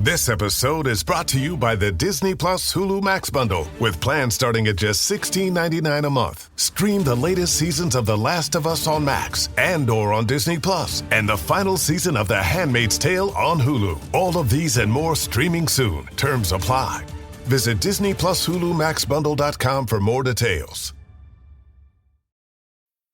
This episode is brought to you by the Disney Plus Hulu Max bundle with plans starting at just $16.99 a month. Stream the latest seasons of The Last of Us on Max, Andor on Disney Plus, and the final season of The Handmaid's Tale on Hulu. All of these and more streaming soon. Terms apply. Visit Disney Plus Hulu Max Bundle.com for more details.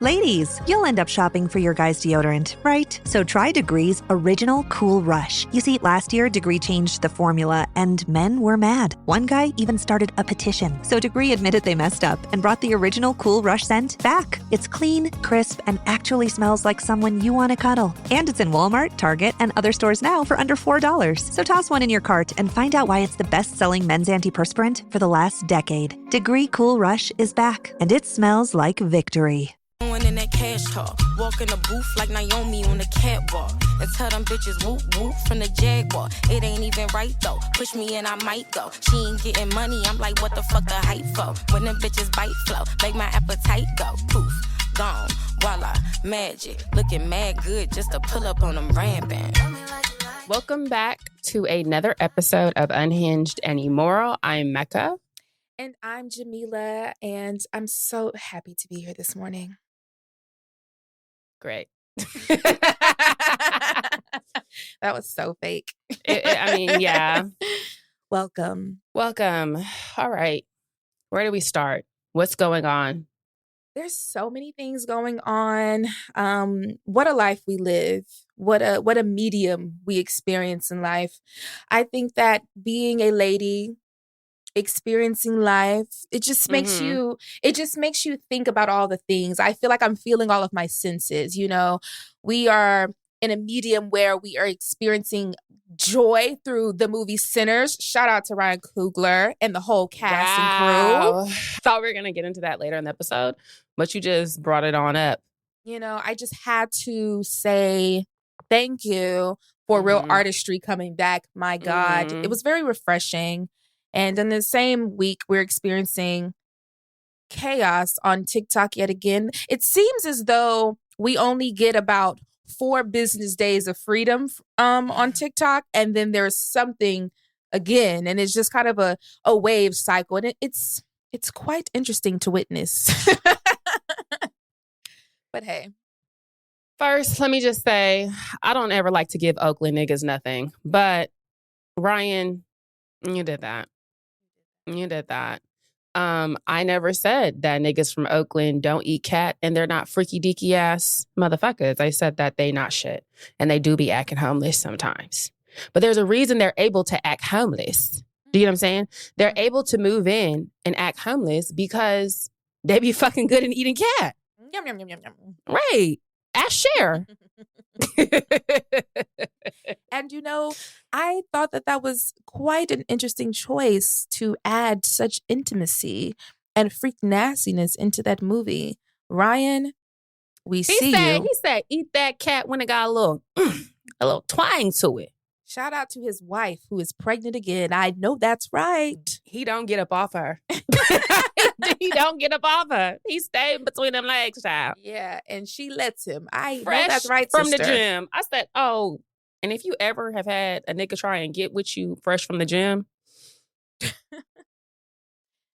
Ladies, you'll end up shopping for your guy's deodorant, right? So try Degree's Original Cool Rush. You see, last year, Degree changed the formula, and men were mad. One guy even started a petition. So Degree admitted they messed up and brought the Original Cool Rush scent back. It's clean, crisp, and actually smells like someone you want to cuddle. And it's in Walmart, Target, and other stores now for under $4. So toss one in your cart and find out why it's the best-selling men's antiperspirant for the last decade. Degree Cool Rush is back, and it smells like victory. In that cash talk, walk in the booth like Naomi on the catwalk, and tell them bitches whoop whoop from the Jaguar. It ain't even right though. Push me and I might go. She ain't getting money. I'm like, what the fuck the hype for? When them bitches bite flow, make my appetite go poof, gone. Voila, magic. Looking mad good just to pull up on them rampant. Welcome back to another episode of Unhinged and Immoral. I'm Mecca. And I'm Jamila, and I'm so happy to be here this morning. Great. That was so fake. I mean, yeah. Welcome. All right. Where do we start? What's going on? There's so many things going on. What a life we live. What a medium we experience in life. I think that being a lady, experiencing life, it just makes you think about all the things. I feel like I'm feeling all of my senses. You know, we are in a medium where we are experiencing joy through the movie Sinners. Shout out to Ryan Coogler and the whole cast and crew. Thought we were going to get into that later in the episode, but you just brought it on up. You know, I just had to say thank you for real artistry coming back. My God, it was very refreshing. And in the same week, we're experiencing chaos on TikTok yet again. It seems as though we only get about 4 business days of freedom on TikTok, and then there's something again, and it's just kind of a wave cycle, and it's quite interesting to witness. But hey. First, let me just say, I don't ever like to give Oakland niggas nothing, but Ryan, you did that. I never said that niggas from Oakland don't eat cat and they're not freaky deaky ass motherfuckers. I said that they not shit and they do be acting homeless sometimes. But there's a reason they're able to act homeless. Do you know what I'm saying? They're able to move in and act homeless because they be fucking good at eating cat. Yum, yum, yum, yum, yum. Right. Ask Cher. And, you know, I thought that was quite an interesting choice to add such intimacy and freak nastiness into that movie. Ryan, we see you. He said, eat that cat when it got a little twang to it. Shout out to his wife who is pregnant again. I know that's right. He don't get up off her. He don't get up off her. He stayed between them legs, child. Yeah, and she lets him. I Fresh know that's right, from sister. the gym. I said, oh, and if you ever have had a nigga try and get with you fresh from the gym.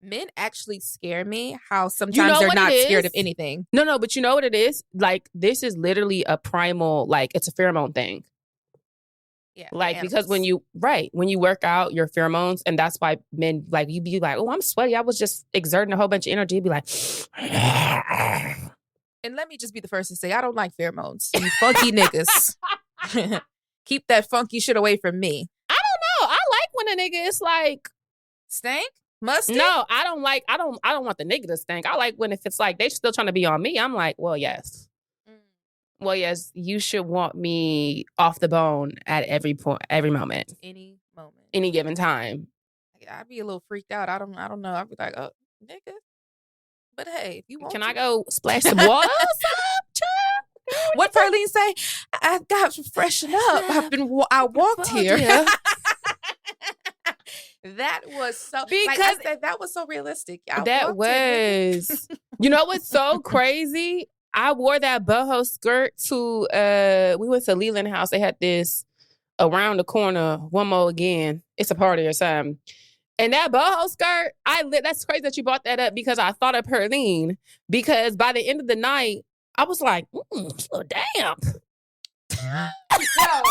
Men actually scare me, how sometimes they're not scared of anything. No, but you know what it is? Like, this is literally a primal, like, it's a pheromone thing. Yeah, like, animals. because when you work out your pheromones, and that's why men, like, you be like, oh, I'm sweaty. I was just exerting a whole bunch of energy. You'd be like, and let me just be the first to say, I don't like pheromones. You funky niggas. Keep that funky shit away from me. I don't know. I like when a nigga is like, stank? Musty? No, I don't want the nigga to stink. I like when if it's like, they still trying to be on me. I'm like, well, yes. Well, yes, you should want me off the bone at every point, every moment. Any given time. I'd be a little freaked out. I don't know. I'd be like, oh, nigga. But hey, if you want Can I go splash some water? What Perlene say? I got to freshen up. I walked here. Yeah. That was so, because like I said, that was so realistic. That was, you know what's so crazy? I wore that boho skirt to, we went to Leland House. They had this around the corner, one more again. It's a party or something. And that boho skirt, that's crazy that you brought that up because I thought of Perlene. Because by the end of the night, I was like, it's a little damp. Yo,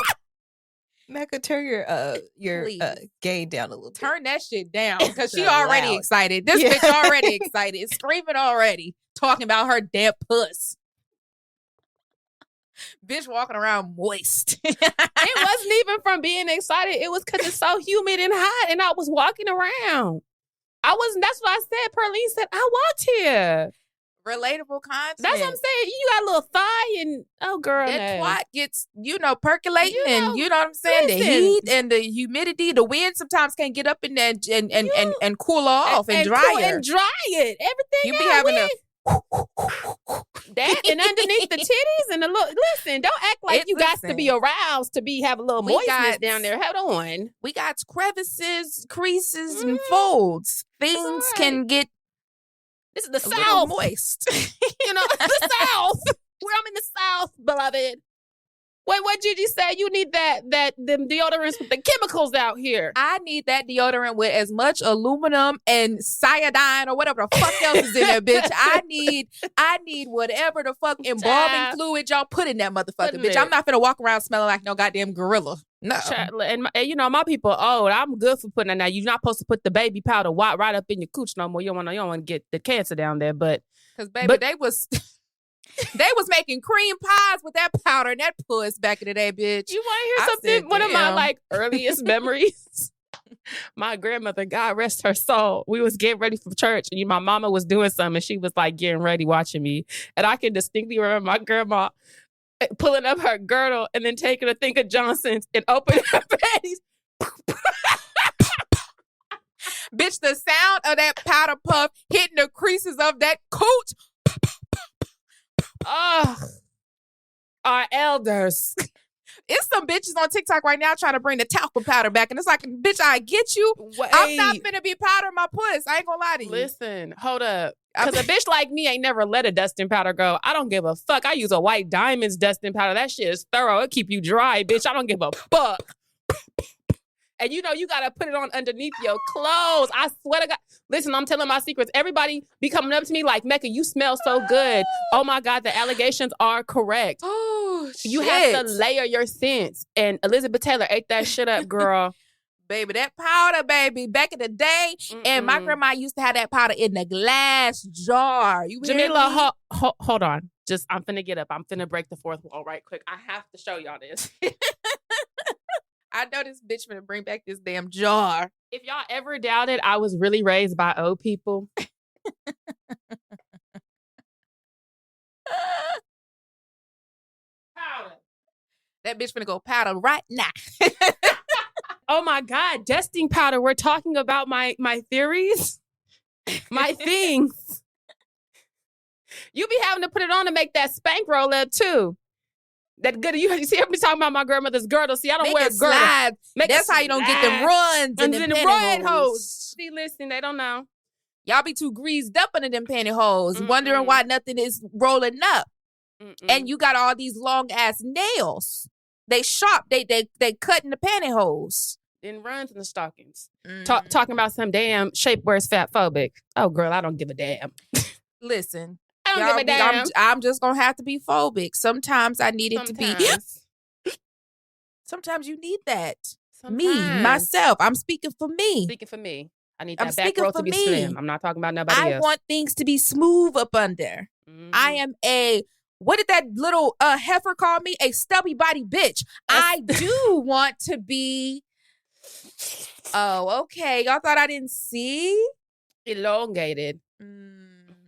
Mecca, turn your gain down a little bit. Turn that shit down because she already excited. This bitch already excited. Screaming already. Talking about her damp puss. Bitch walking around moist. It wasn't even from being excited. It was because it's so humid and hot and I was walking around. That's what I said. Perlene said, I walked here. Relatable content. That's what I'm saying. You got a little thigh and, oh, girl. That twat gets, percolating and, you know what I'm saying? Listen. The heat and the humidity, the wind sometimes can't get up in there and cool her off and dry her. And dry it. Everything you be having that and underneath the titties and the look. Listen, don't act like you got to be aroused to have a little moistness down there. Hold on. We got crevices, creases, and folds. Things can get. This is the South. Moist. The South. I'm in the South, beloved. Wait, what Gigi say? You need them deodorants with the chemicals out here. I need that deodorant with as much aluminum and iodine or whatever the fuck else is in there, bitch. I need whatever the fuck embalming fluid y'all put in that motherfucker, bitch. I'm not finna walk around smelling like no goddamn gorilla. No. And my people old. I'm good for putting that now. You're not supposed to put the baby powder right up in your cooch no more. You don't want to get the cancer down there, but because baby, they was making cream pies with that powder and that puss back in the day, bitch. You want to hear something? One of my earliest memories. My grandmother, God rest her soul, we was getting ready for church and my mama was doing something and she was like getting ready watching me. And I can distinctly remember my grandma pulling up her girdle and then taking a thing of Johnson's and opening her panties. Bitch, the sound of that powder puff hitting the creases of that cooch. Our elders. It's some bitches on TikTok right now trying to bring the talcum powder back. And it's like, bitch, I get you. Wait. I'm not finna be powdering my puss. I ain't gonna lie to you. Listen, hold up. Because a bitch like me ain't never let a dusting powder go. I don't give a fuck. I use a White Diamonds dusting powder. That shit is thorough. It keep you dry, bitch. I don't give a fuck. And you got to put it on underneath your clothes. I swear to God. Listen, I'm telling my secrets. Everybody be coming up to me like, Mecca, you smell so good. Oh my God, the allegations are correct. Oh, shit. You have to layer your scents. And Elizabeth Taylor ate that shit up, girl. Baby, that powder, baby, back in the day. And my grandma used to have that powder in the glass jar. You Jamila, hold on. I'm finna get up. I'm finna break the fourth wall right quick. I have to show y'all this. I know this bitch finna bring back this damn jar. If y'all ever doubted I was really raised by old people. Powder. That bitch finna go powder right now. Oh my God, dusting powder. We're talking about my theories, my things. You be having to put it on to make that spank roll up too. That good. You see everybody talking about my grandmother's girdle. See, I don't wear a girdle. That's how you don't get them runs and them pantyhose. See, listen, they don't know. Y'all be too greased up under them pantyhose, wondering why nothing is rolling up. And you got all these long ass nails. They sharp. They cut in the pantyhose. Then runs in the stockings. Talking about some damn shapewear is fat phobic. Oh, girl, I don't give a damn. Listen. I don't give a damn. I'm just going to have to be phobic. Sometimes I need it to be. Sometimes you need that. Me, myself. I'm speaking for me. Speaking for me. I need that back row to be slim. I'm not talking about nobody else. I want things to be smooth up under. I am what did that little heifer call me? A stubby body bitch. I do want to be. Oh, okay. Y'all thought I didn't see? Elongated.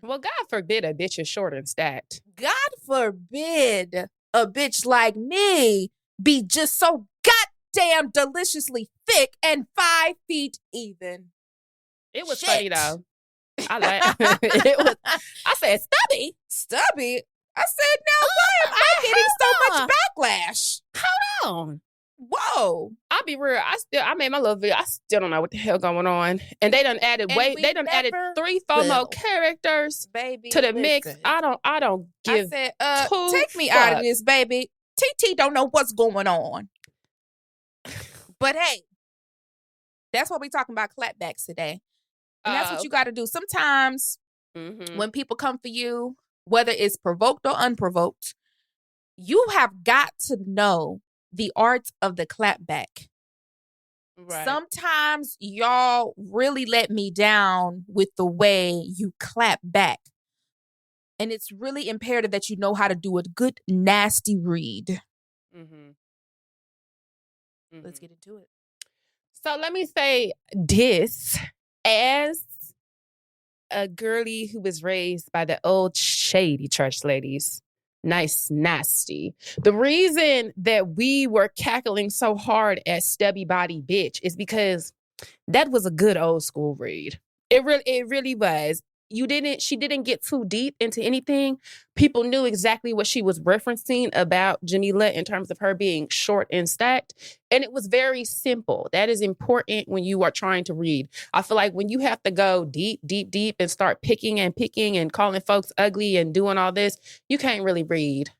Well, God forbid a bitch is short and stacked. God forbid a bitch like me be just so goddamn deliciously thick and 5 feet even. It was funny though. I said, Stubby. Stubby? I said, now why am I getting so much backlash? Hold on. Whoa. I'll be real. I made my little video. I still don't know what the hell going on. And they done added they done added 3-4 more characters to the mix. I don't give I said, take me out of this, baby. TT don't know what's going on. But hey, that's what we're talking about, clapbacks today. And that's what you got to do. Sometimes when people come for you, whether it's provoked or unprovoked, you have got to know the art of the clapback. Right. Sometimes y'all really let me down with the way you clap back. And it's really imperative that you know how to do a good, nasty read. Let's get into it. So let me say this as a girly who was raised by the old shady church ladies. Nice, nasty. The reason that we were cackling so hard at Stubby Body Bitch is because that was a good old school read. It really was. She didn't get too deep into anything. People knew exactly what she was referencing about Jamila in terms of her being short and stacked. And it was very simple. That is important when you are trying to read. I feel like when you have to go deep and start picking and calling folks ugly and doing all this, you can't really read.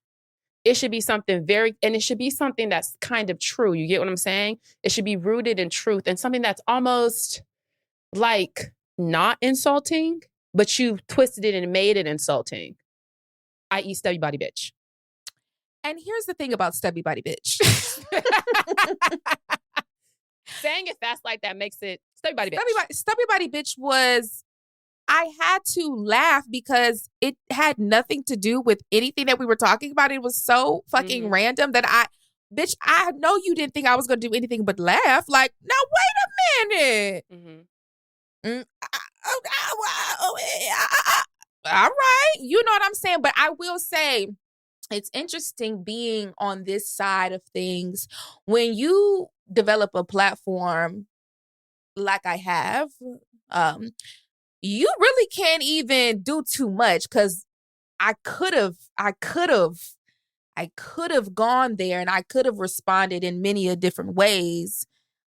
It should be something and it should be something that's kind of true. You get what I'm saying? It should be rooted in truth and something that's almost like not insulting, but you twisted it and made it insulting, i.e. Stubby Body Bitch. And here's the thing about Stubby Body Bitch. Saying it fast like that makes it Stubby Body Bitch. Stubby Body Bitch was, I had to laugh because it had nothing to do with anything that we were talking about. It was so fucking random that I know you didn't think I was going to do anything but laugh. Like, now wait a minute. All right. You know what I'm saying? But I will say it's interesting being on this side of things. When you develop a platform like I have, you really can't even do too much because I could have gone there and I could have responded in many different ways.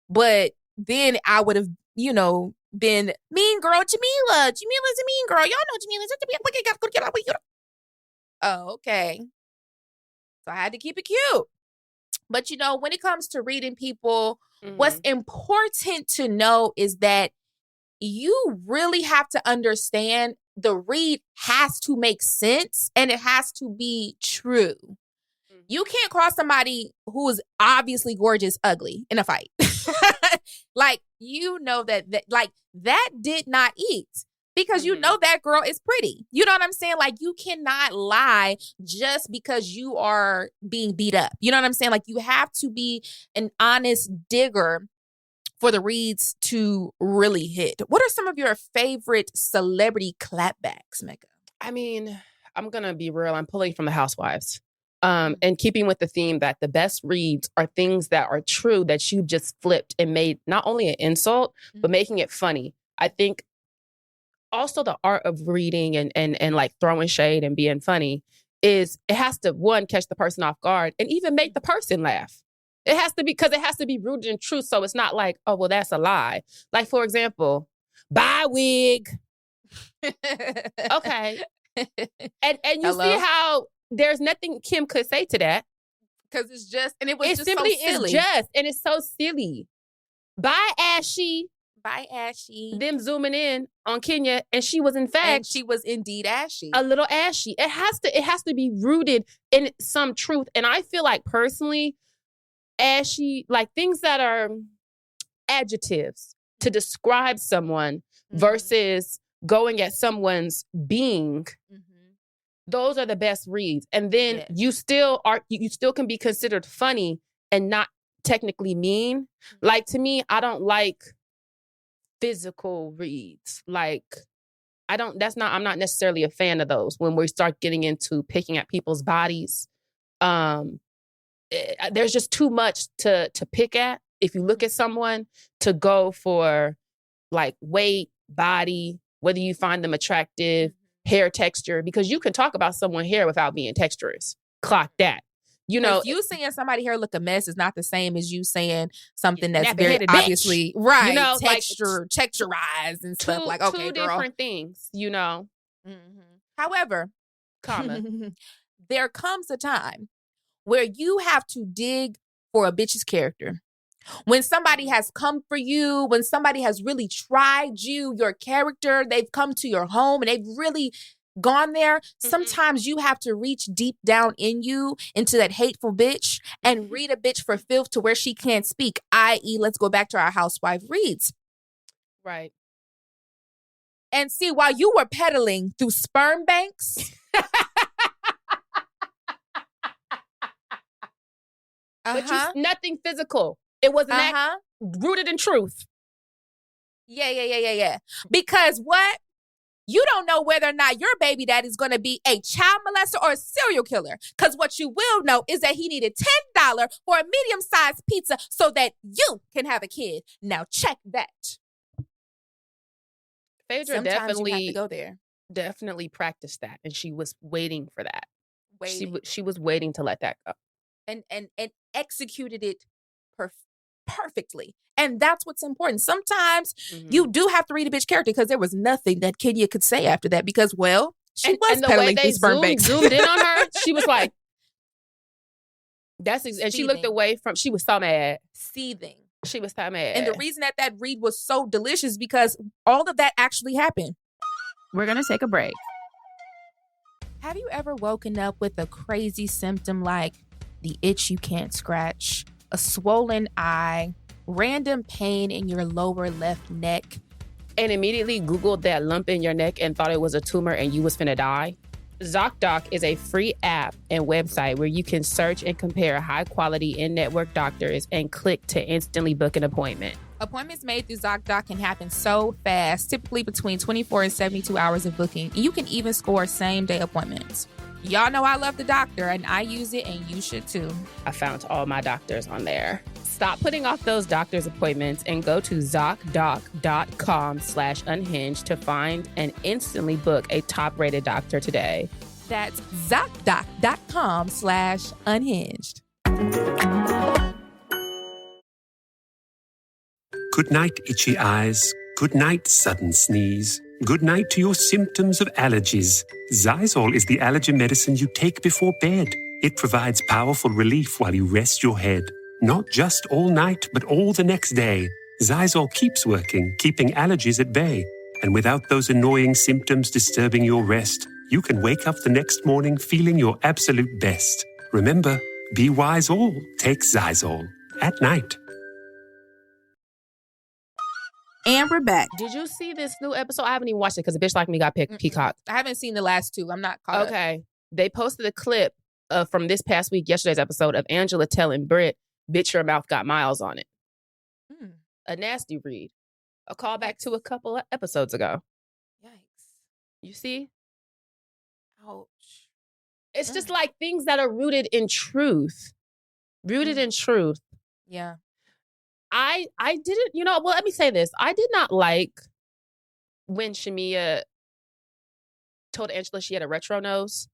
But then I would have, been mean girl Jamila. Jamila's a mean girl. Y'all know Jamila's a mean girl. Oh, okay. So I had to keep it cute. But when it comes to reading people, what's important to know is that you really have to understand the read has to make sense and it has to be true. You can't call somebody who is obviously gorgeous ugly in a fight. Like, that did not eat because that girl is pretty. You know what I'm saying? Like, you cannot lie just because you are being beat up. You know what I'm saying? Like, you have to be an honest digger for the reads to really hit. What are some of your favorite celebrity clapbacks, Mecca? I mean, I'm going to be real. I'm pulling from the Housewives. And keeping with the theme that the best reads are things that are true that you just flipped and made not only an insult, but making it funny. I think also the art of reading and like throwing shade and being funny is it has to, one, catch the person off guard and even make the person laugh. It has to be, because it has to be rooted in truth. So it's not like, oh, well, that's a lie. Like, for example, buy wig. Okay. And you see how there's nothing Kim could say to that. Because it's just, and it was just simply so silly. It's just, and it's so silly. Buy ashy. By ashy. Them zooming in on Kenya, and she was in fact, and she was indeed ashy. A little ashy. It has to be rooted in some truth. And I feel like personally, ashy, like things that are adjectives to describe someone versus going at someone's being. Those are the best reads. And then you still can be considered funny and not technically mean. Like, to me, I don't like physical reads. Like, I'm not necessarily a fan of those when we start getting into picking at people's bodies. There's just too much to pick at. If you look at someone, to go for like weight, body, whether you find them attractive, hair texture, because you can talk about someone's hair without being texturous. Clock that. If you saying someboody hair look a mess is not the same as you saying something that's very obviously bitch. Right, texturized and stuff. Like, okay, two different things. However, there comes a time where you have to dig for a bitch's character. When somebody has come for you, when somebody has really tried you, your character, they've come to your home and they've really gone there. Sometimes you have to reach deep down in you into that hateful bitch and read a bitch for filth to where she can't speak, i.e., let's go back to our Housewife Reads. Right. And see, while you were peddling through sperm banks, but nothing physical. It was not rooted in truth. Yeah. Because what? You don't know whether or not your baby daddy is going to be a child molester or a serial killer. Because what you will know is that he needed $10 for a medium-sized pizza so that you can have a kid. Now check that. Phaedra Sometimes you have to go there. definitely practiced that, and she was waiting for that. She was waiting to let that go. And executed it perfectly. And that's what's important. Sometimes you do have to read a bitch character because there was nothing that Kenya could say after that because, well, she was peddling through sperm banks. Zoomed in on her, she was like, and she looked away from, she was so mad. Seething. She was so mad. And the reason that read was so delicious because all of that actually happened. We're going to take a break. Have you ever woken up with a crazy symptom like the itch you can't scratch, a swollen eye, random pain in your lower left neck, and immediately Googled that lump in your neck and thought it was a tumor and you was finna die? ZocDoc is a free app and website where you can search and compare high-quality in-network doctors and click to instantly book an appointment. Appointments made through ZocDoc can happen so fast, typically between 24 and 72 hours of booking. And you can even score same-day appointments. Y'all know I love the doctor, and I use it, and you should too. I found all my doctors on there. Stop putting off those doctor's appointments and go to ZocDoc.com/unhinged to find and instantly book a top-rated doctor today. That's ZocDoc.com/unhinged. Good night, itchy eyes. Good night, sudden sneeze. Good night to your symptoms of allergies. Xyzal is the allergy medicine you take before bed. It provides powerful relief while you rest your head. Not just all night, but all the next day. Xyzal keeps working, keeping allergies at bay. And without those annoying symptoms disturbing your rest, you can wake up the next morning feeling your absolute best. Remember, be wise all. Take Xyzal. At night. And we're back. Did you see this new episode? I haven't even watched it because a bitch like me got Peacock. I haven't seen the last two. I'm not caught up. Okay. They posted a clip from this past week, yesterday's episode, of Angela telling Britt, bitch, your mouth got miles on it. A nasty read. A callback to a couple of episodes ago. Yikes. You see? Ouch. It's just like things that are rooted in truth. Rooted in truth. Yeah. I didn't, well, let me say this. I did not like when Shamia told Angela she had a retro nose,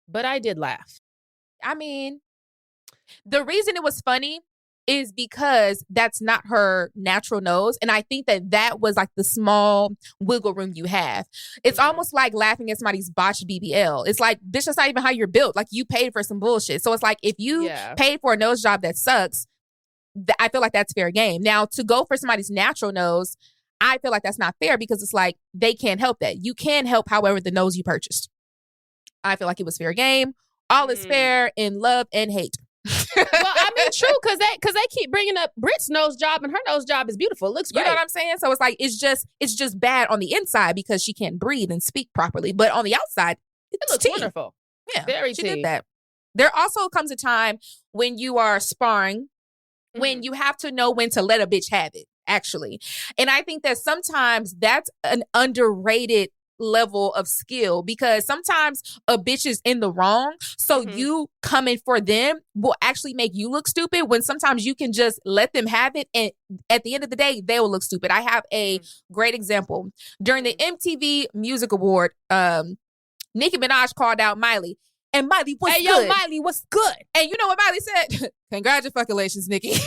but I did laugh. I mean, the reason it was funny is because that's not her natural nose. And I think that was like the small wiggle room you have. It's almost like laughing at somebody's botched BBL. It's like, bitch, that's not even how you're built. Like, you paid for some bullshit. So it's like, if you paid for a nose job that sucks, I feel like that's fair game. Now, to go for somebody's natural nose, I feel like that's not fair because it's like they can't help that. You can help, however, the nose you purchased. I feel like it was fair game. All is fair in love and hate. Well, I mean, true, because they keep bringing up Britt's nose job, and her nose job is beautiful. It looks great. You know what I'm saying? So it's like it's just bad on the inside because she can't breathe and speak properly, but on the outside, it looks wonderful. Yeah, very she tea. did that. There also comes a time when you are sparring. When you have to know when to let a bitch have it, actually. And I think that sometimes that's an underrated level of skill because sometimes a bitch is in the wrong. So you coming for them will actually make you look stupid when sometimes you can just let them have it. And at the end of the day, they will look stupid. I have a great example. During the MTV Music Award, Nicki Minaj called out Miley. And Miley, what's good? Yo, Miley, what's good? And you know what Miley said? Congratulations, Nicki. You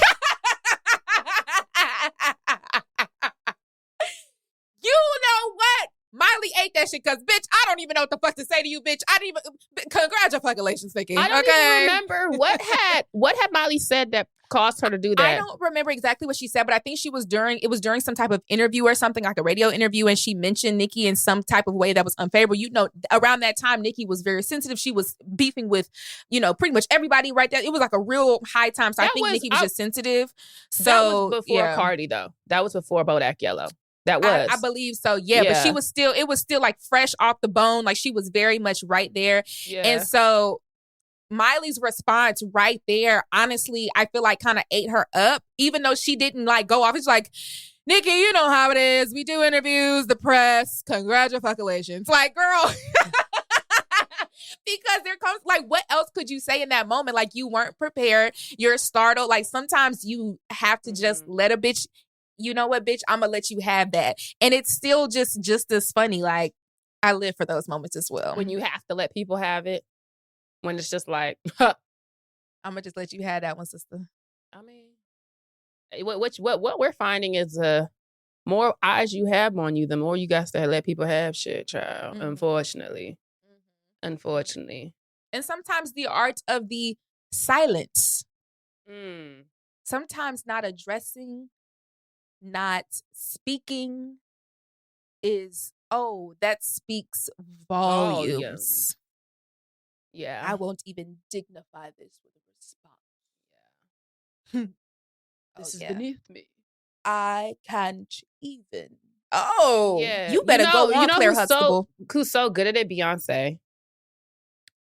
know what? Miley ate that shit because, bitch, I don't even know what the fuck to say to you, bitch. I didn't even. Congratulations, Nicki. I don't even remember what had Miley said that caused her to do that. I don't remember exactly what she said, but I think it was during some type of interview or something, like a radio interview, and she mentioned Nicki in some type of way that was unfavorable. You know, around that time, Nicki was very sensitive. She was beefing with, you know, pretty much everybody right there. It was like a real high time. So I think Nicki was just sensitive. So that was before Cardi, though. That was before Bodak Yellow. That was. I believe so, yeah. But it was still like fresh off the bone. Like she was very much right there. Yeah. And so Miley's response right there, honestly, I feel like kind of ate her up, even though she didn't like go off. It's like, Nicki, you know how it is. We do interviews, the press, congratulations. Like, girl. Because there comes, like, what else could you say in that moment? Like, you weren't prepared. You're startled. Like, sometimes you have to just let a bitch, you know what, bitch, I'm going to let you have that. And it's still just as funny. Like, I live for those moments as well. When you have to let people have it. When it's just like, I'm going to just let you have that one, sister. I mean, what we're finding is the more eyes you have on you, the more you got to let people have shit, child. Mm-hmm. Unfortunately. And sometimes the art of the silence. Sometimes not addressing, not speaking is, that speaks volumes. Yeah. I won't even dignify this with a response. Yeah. This is beneath me. I can't even. You better go on, Claire Huxtable. Who's so good at it? Beyonce.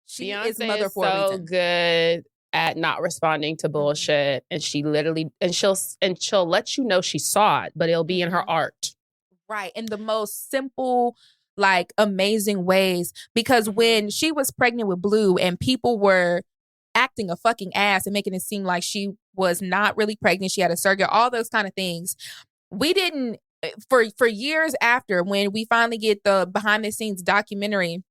Beyonce is Mother for a reason. Good at not responding to bullshit, and she literally she'll let you know she saw it, but it'll be in her art. Right, in the most simple, like, amazing ways. Because when she was pregnant with Blue and people were acting a fucking ass and making it seem like she was not really pregnant, she had a surrogate, all those kind of things, we didn't, for years after, when we finally get the behind the scenes documentary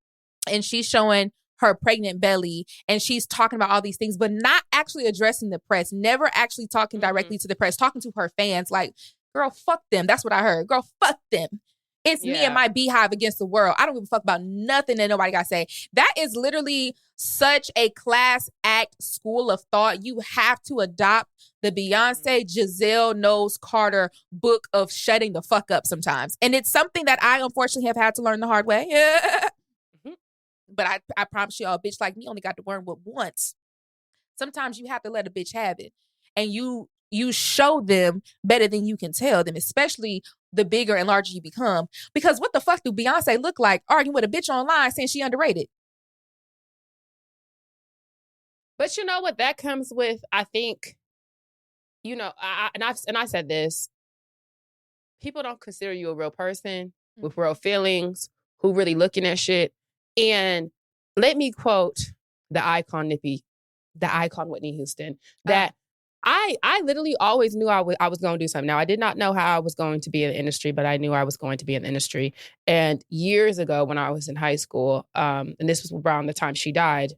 and she's showing her pregnant belly and she's talking about all these things, but not actually addressing the press, never actually talking directly to the press, talking to her fans, like, girl, fuck them. That's what I heard. Girl, fuck them. It's me and my beehive against the world. I don't give a fuck about nothing that nobody got to say. That is literally such a class act school of thought. You have to adopt the Beyonce, Giselle, Knowles Carter book of shutting the fuck up sometimes. And it's something that I unfortunately have had to learn the hard way. But I promise you, a bitch like me only got to learn what once. Sometimes you have to let a bitch have it. And you show them better than you can tell them, especially the bigger and larger you become. Because what the fuck do Beyonce look like arguing with a bitch online saying she underrated? But you know what that comes with? I think, you know, I said this. People don't consider you a real person with real feelings, who really looking at shit. And let me quote the icon Whitney Houston, that I literally always knew I was going to do something. Now, I did not know how I was going to be in the industry, but I knew I was going to be in the industry. And years ago when I was in high school, and this was around the time she died,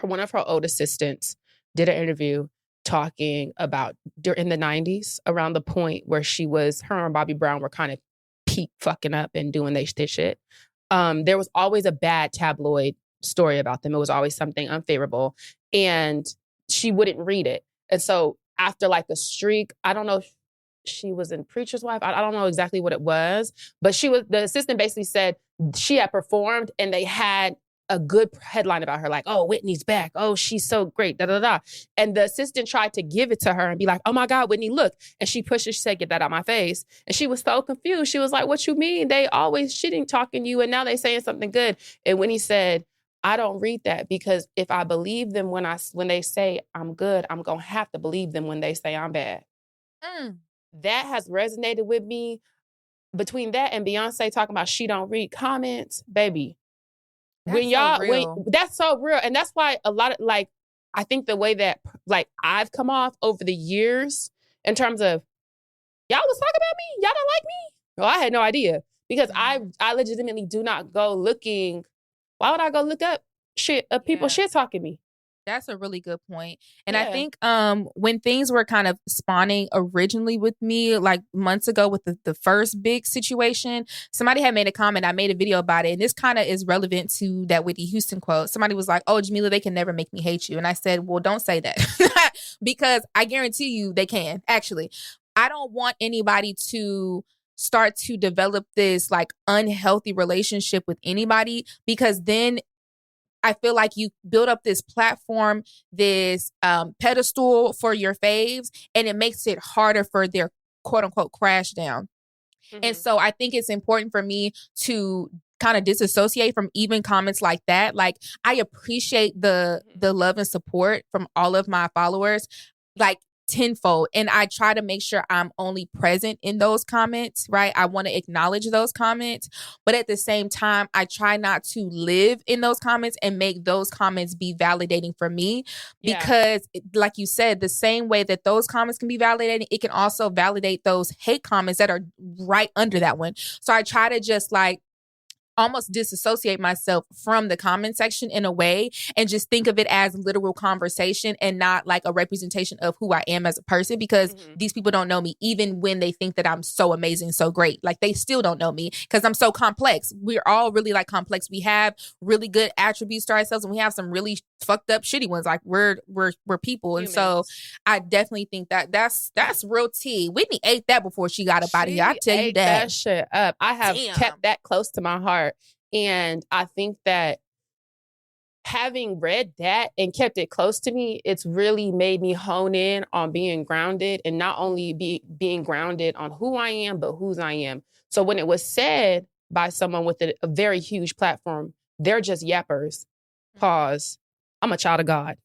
one of her old assistants did an interview talking about in the 90s, around the point where her and Bobby Brown were kind of peak fucking up and doing this shit. There was always a bad tabloid story about them. It was always something unfavorable. And she wouldn't read it. And so after like a streak, I don't know if she was in Preacher's Wife. I don't know exactly what it was. But the assistant basically said she had performed and they had a good headline about her, like, oh, Whitney's back. Oh, she's so great, da-da-da. And the assistant tried to give it to her and be like, oh my God, Whitney, look. And she pushed it, she said, get that out my face. And she was so confused. She was like, what you mean? They always shitting talking you and now they saying something good. And Whitney said, I don't read that, because if I believe them when they say I'm good, I'm going to have to believe them when they say I'm bad. That has resonated with me. Between that and Beyonce talking about she don't read comments, baby. That's so real. And that's why a lot of, like, I think the way that, like, I've come off over the years in terms of, y'all was talking about me? Y'all don't like me? Well, I had no idea, because I legitimately do not go looking. Why would I go look up shit of people shit talking me? That's a really good point. And I think when things were kind of spawning originally with me, like months ago with the first big situation, somebody had made a comment. I made a video about it. And this kind of is relevant to that Whitney Houston quote. Somebody was like, oh, Jamila, they can never make me hate you. And I said, well, don't say that. Because I guarantee you they can. Actually, I don't want anybody to start to develop this like unhealthy relationship with anybody, because then I feel like you build up this platform, this pedestal for your faves, and it makes it harder for their quote unquote crash down. Mm-hmm. And so I think it's important for me to kind of disassociate from even comments like that. Like, I appreciate the love and support from all of my followers, like tenfold. And I try to make sure I'm only present in those comments, right? I want to acknowledge those comments. But at the same time, I try not to live in those comments and make those comments be validating for me. Because like you said, the same way that those comments can be validating, it can also validate those hate comments that are right under that one. So I try to just like almost disassociate myself from the comment section in a way and just think of it as literal conversation and not like a representation of who I am as a person, because these people don't know me, even when they think that I'm so amazing, so great. Like, they still don't know me because I'm so complex. We're all really like complex. We have really good attributes to ourselves and we have some really fucked up shitty ones. Like, we're people. And so I definitely think that that's real tea. Whitney ate that before she got up out of here. I tell you that shit up. I have kept that close to my heart. And I think that having read that and kept it close to me, it's really made me hone in on being grounded, and not only being grounded on who I am, but whose I am. So when it was said by someone with a very huge platform, they're just yappers. Pause. I'm a child of God.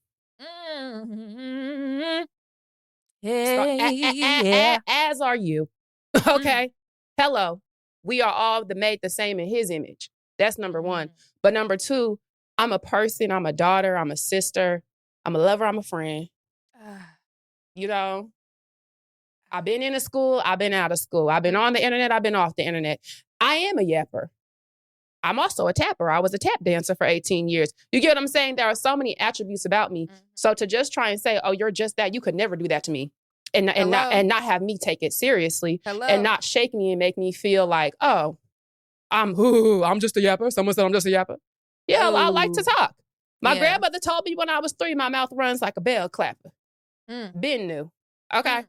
Hey, as are you. Okay. Hello. We are all made the same in his image. That's number one. But number two, I'm a person. I'm a daughter. I'm a sister. I'm a lover. I'm a friend. You know, I've been in a school. I've been out of school. I've been on the internet. I've been off the internet. I am a yapper. I'm also a tapper. I was a tap dancer for 18 years. You get what I'm saying? There are so many attributes about me. So to just try and say, oh, you're just that, you could never do that to me. And not have me take it seriously. And not shake me and make me feel like, oh, I'm just a yapper. Someone said I'm just a yapper. Yeah, I like to talk. My grandmother told me when I was 3, my mouth runs like a bell clapper. Been new. Okay.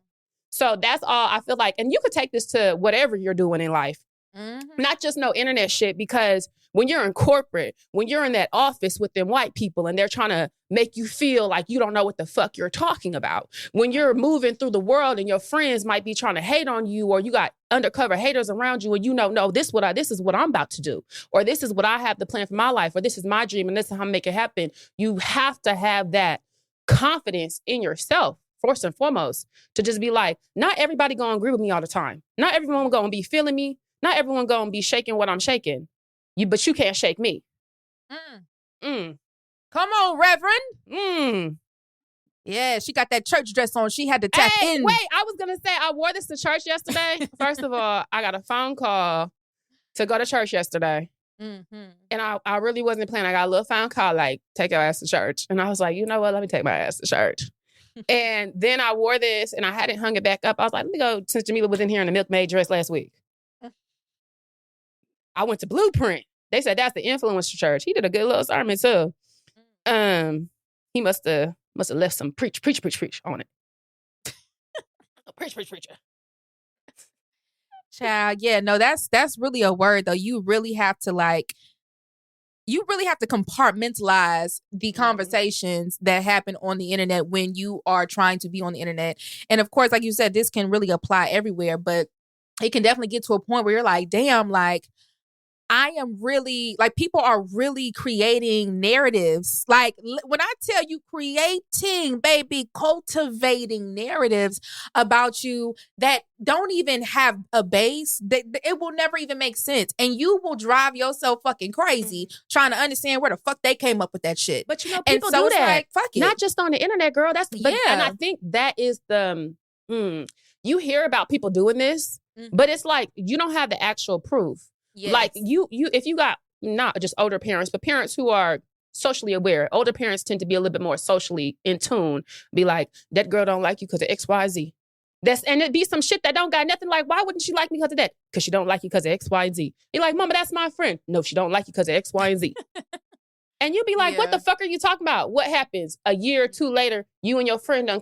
So that's all I feel like. And you could take this to whatever you're doing in life. Not just no internet shit, because when you're in corporate, when you're in that office with them white people and they're trying to make you feel like you don't know what the fuck you're talking about, when you're moving through the world and your friends might be trying to hate on you, or you got undercover haters around you and you know, no, this is what I'm about to do, or this is what I have to plan for my life, or this is my dream and this is how I make it happen. You have to have that confidence in yourself, first and foremost, to just be like, not everybody gonna agree with me all the time. Not everyone gonna be feeling me. Not everyone gonna be shaking what I'm shaking. But you can't shake me. Come on, Reverend. Yeah, she got that church dress on. She had to tap in. Wait, I was gonna say I wore this to church yesterday. First of all, I got a phone call to go to church yesterday. And I really wasn't planning. I got a little phone call like, take your ass to church. And I was like, you know what? Let me take my ass to church. And then I wore this and I hadn't hung it back up. I was like, let me go, since Jamila was in here in the milkmaid dress last week. I went to Blueprint. They said that's the influencer church. He did a good little sermon too. He must have left some preach on it. Preach. Child, yeah, no, that's really a word though. You really have to compartmentalize the conversations that happen on the internet when you are trying to be on the internet. And of course, like you said, this can really apply everywhere, but it can definitely get to a point where you're like, damn, like, I am really, like, people are really creating narratives. Like, when I tell you creating, baby, cultivating narratives about you that don't even have a base, it will never even make sense. And you will drive yourself fucking crazy trying to understand where the fuck they came up with that shit. But you know, people do that. Like, fuck it. Not just on the internet, girl. And I think that is the, you hear about people doing this, but it's like, you don't have the actual proof. Yes. Like you, if you got not just older parents, but parents who are socially aware. Older parents tend to be a little bit more socially in tune. Be like, that girl don't like you because of X, Y, Z. And it'd be some shit that don't got nothing like, why wouldn't she like me because of that? Because she don't like you because of X, Y, and Z. You're like, Mama, that's my friend. No, she don't like you because of X, Y, and Z. And you'd be like, what the fuck are you talking about? What happens? A year or two later, you and your friend done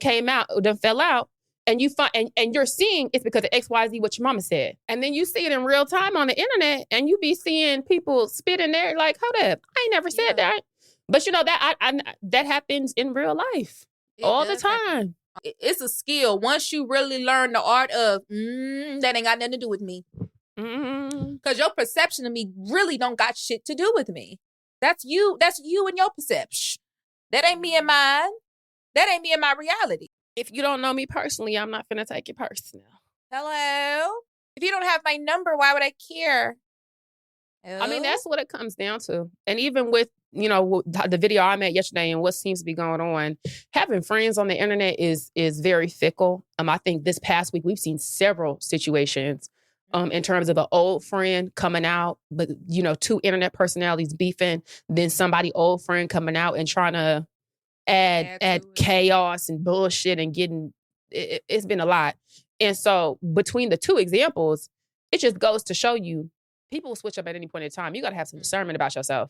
fell out, and you find and you're seeing it's because of X, Y, Z, what your mama said. And then you see it in real time on the internet, and you be seeing people spit in there like, hold up, I ain't never said that. But you know, that happens in real life all the time. It's a skill. Once you really learn the art of, that ain't got nothing to do with me. Because your perception of me really don't got shit to do with me. That's you. That's you and your perception. That ain't me and mine. That ain't me and my reality. If you don't know me personally, I'm not finna take it personal. Hello? If you don't have my number, why would I care? I mean, that's what it comes down to. And even with, you know, the video I made yesterday and what seems to be going on, having friends on the internet is very fickle. I think this past week we've seen several situations in terms of an old friend coming out, but, you know, two internet personalities beefing, then somebody old friend coming out and trying to add chaos and bullshit and getting, it's been a lot. And so between the two examples, it just goes to show you, people will switch up at any point in time. You got to have some discernment about yourself.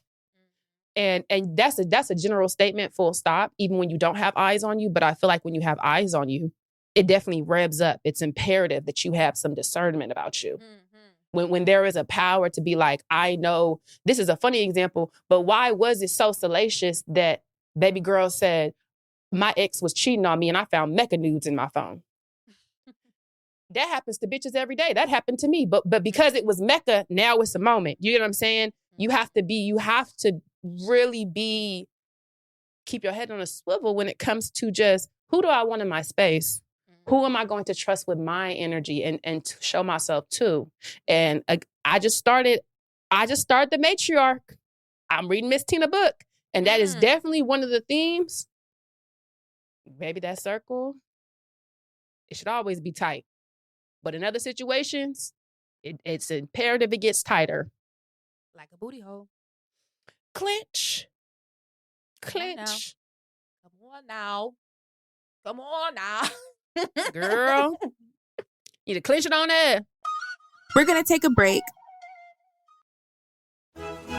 And that's a general statement, full stop, even when you don't have eyes on you. But I feel like when you have eyes on you, it definitely revs up. It's imperative that you have some discernment about you. When there is a power to be like, I know, this is a funny example, but why was it so salacious that baby girl said, my ex was cheating on me and I found Mecca nudes in my phone? That happens to bitches every day. That happened to me. But because it was Mecca, now it's a moment. You know what I'm saying? You have to really keep your head on a swivel when it comes to just, who do I want in my space? Who am I going to trust with my energy and to show myself to? And I just started the Matriarch. I'm reading Miss Tina book. And that is definitely one of the themes. Maybe that circle, it should always be tight. But in other situations, it's imperative it gets tighter. Like a booty hole. Clench. Come on now. Girl. You to clench it on there. We're going to take a break.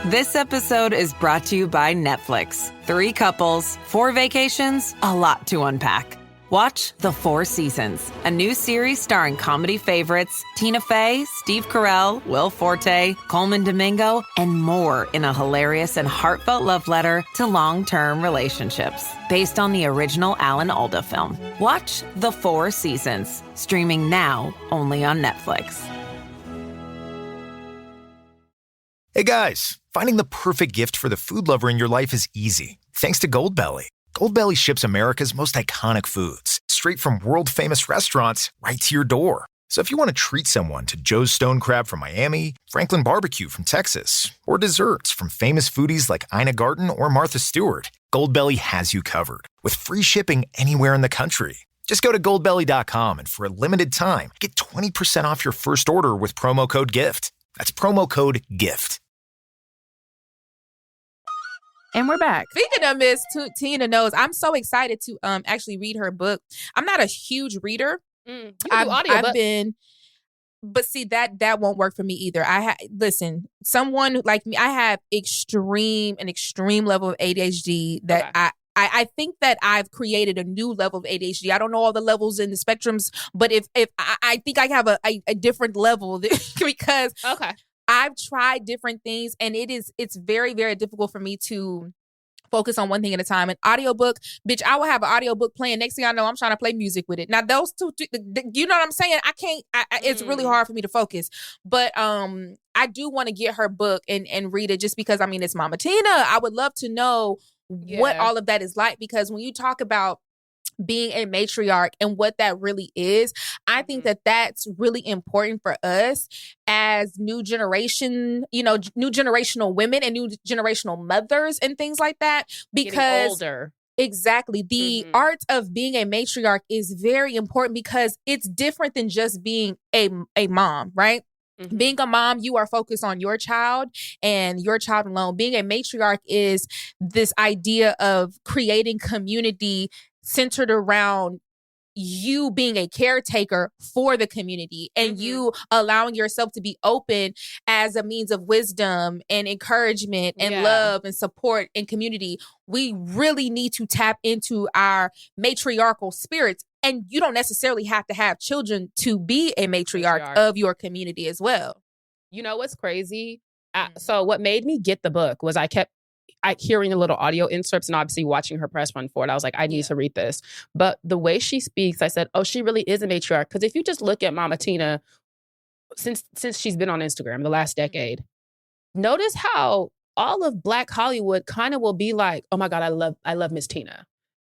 This episode is brought to you by Netflix. 3 couples, 4 vacations, a lot to unpack. Watch The 4 Seasons, a new series starring comedy favorites Tina Fey, Steve Carell, Will Forte, Coleman Domingo, and more in a hilarious and heartfelt love letter to long-term relationships. Based on the original Alan Alda film. Watch The 4 Seasons, streaming now only on Netflix. Hey guys, finding the perfect gift for the food lover in your life is easy, thanks to Goldbelly. Goldbelly ships America's most iconic foods, straight from world-famous restaurants right to your door. So if you want to treat someone to Joe's Stone Crab from Miami, Franklin Barbecue from Texas, or desserts from famous foodies like Ina Garten or Martha Stewart, Goldbelly has you covered, with free shipping anywhere in the country. Just go to goldbelly.com and for a limited time, get 20% off your first order with promo code GIFT. That's promo code GIFT. And we're back. Speaking of Miss Tina Knowles, I'm so excited to actually read her book. I'm not a huge reader. I've been, but see that won't work for me either. Listen, someone like me, I have an extreme level of ADHD that I think that I've created a new level of ADHD. I don't know all the levels in the spectrums, but if I think I have a different level because I've tried different things and it's very, very difficult for me to focus on one thing at a time. An audiobook, bitch, I will have an audiobook playing. Next thing I know, I'm trying to play music with it. Now those two, you know what I'm saying? I can't, it's really hard for me to focus. But I do want to get her book and read it just because, I mean, it's Mama Tina. I would love to know what all of that is like, because when you talk about being a matriarch and what that really is, I think that that's really important for us as new generation, new generational women and new generational mothers and things like that. Because getting older. Exactly. The art of being a matriarch is very important because it's different than just being a mom, right? Mm-hmm. Being a mom, you are focused on your child and your child alone. Being a matriarch is this idea of creating community centered around you being a caretaker for the community and you allowing yourself to be open as a means of wisdom and encouragement and love and support and community. We really need to tap into our matriarchal spirits. And you don't necessarily have to have children to be a matriarch of your community as well. You know what's crazy? So what made me get the book was I kept hearing the little audio inserts and obviously watching her press run for it. I was like, I need to read this. But the way she speaks, I said, oh, she really is a matriarch. Because if you just look at Mama Tina, since she's been on Instagram the last decade, notice how all of Black Hollywood kind of will be like, oh my God, I love Miss Tina.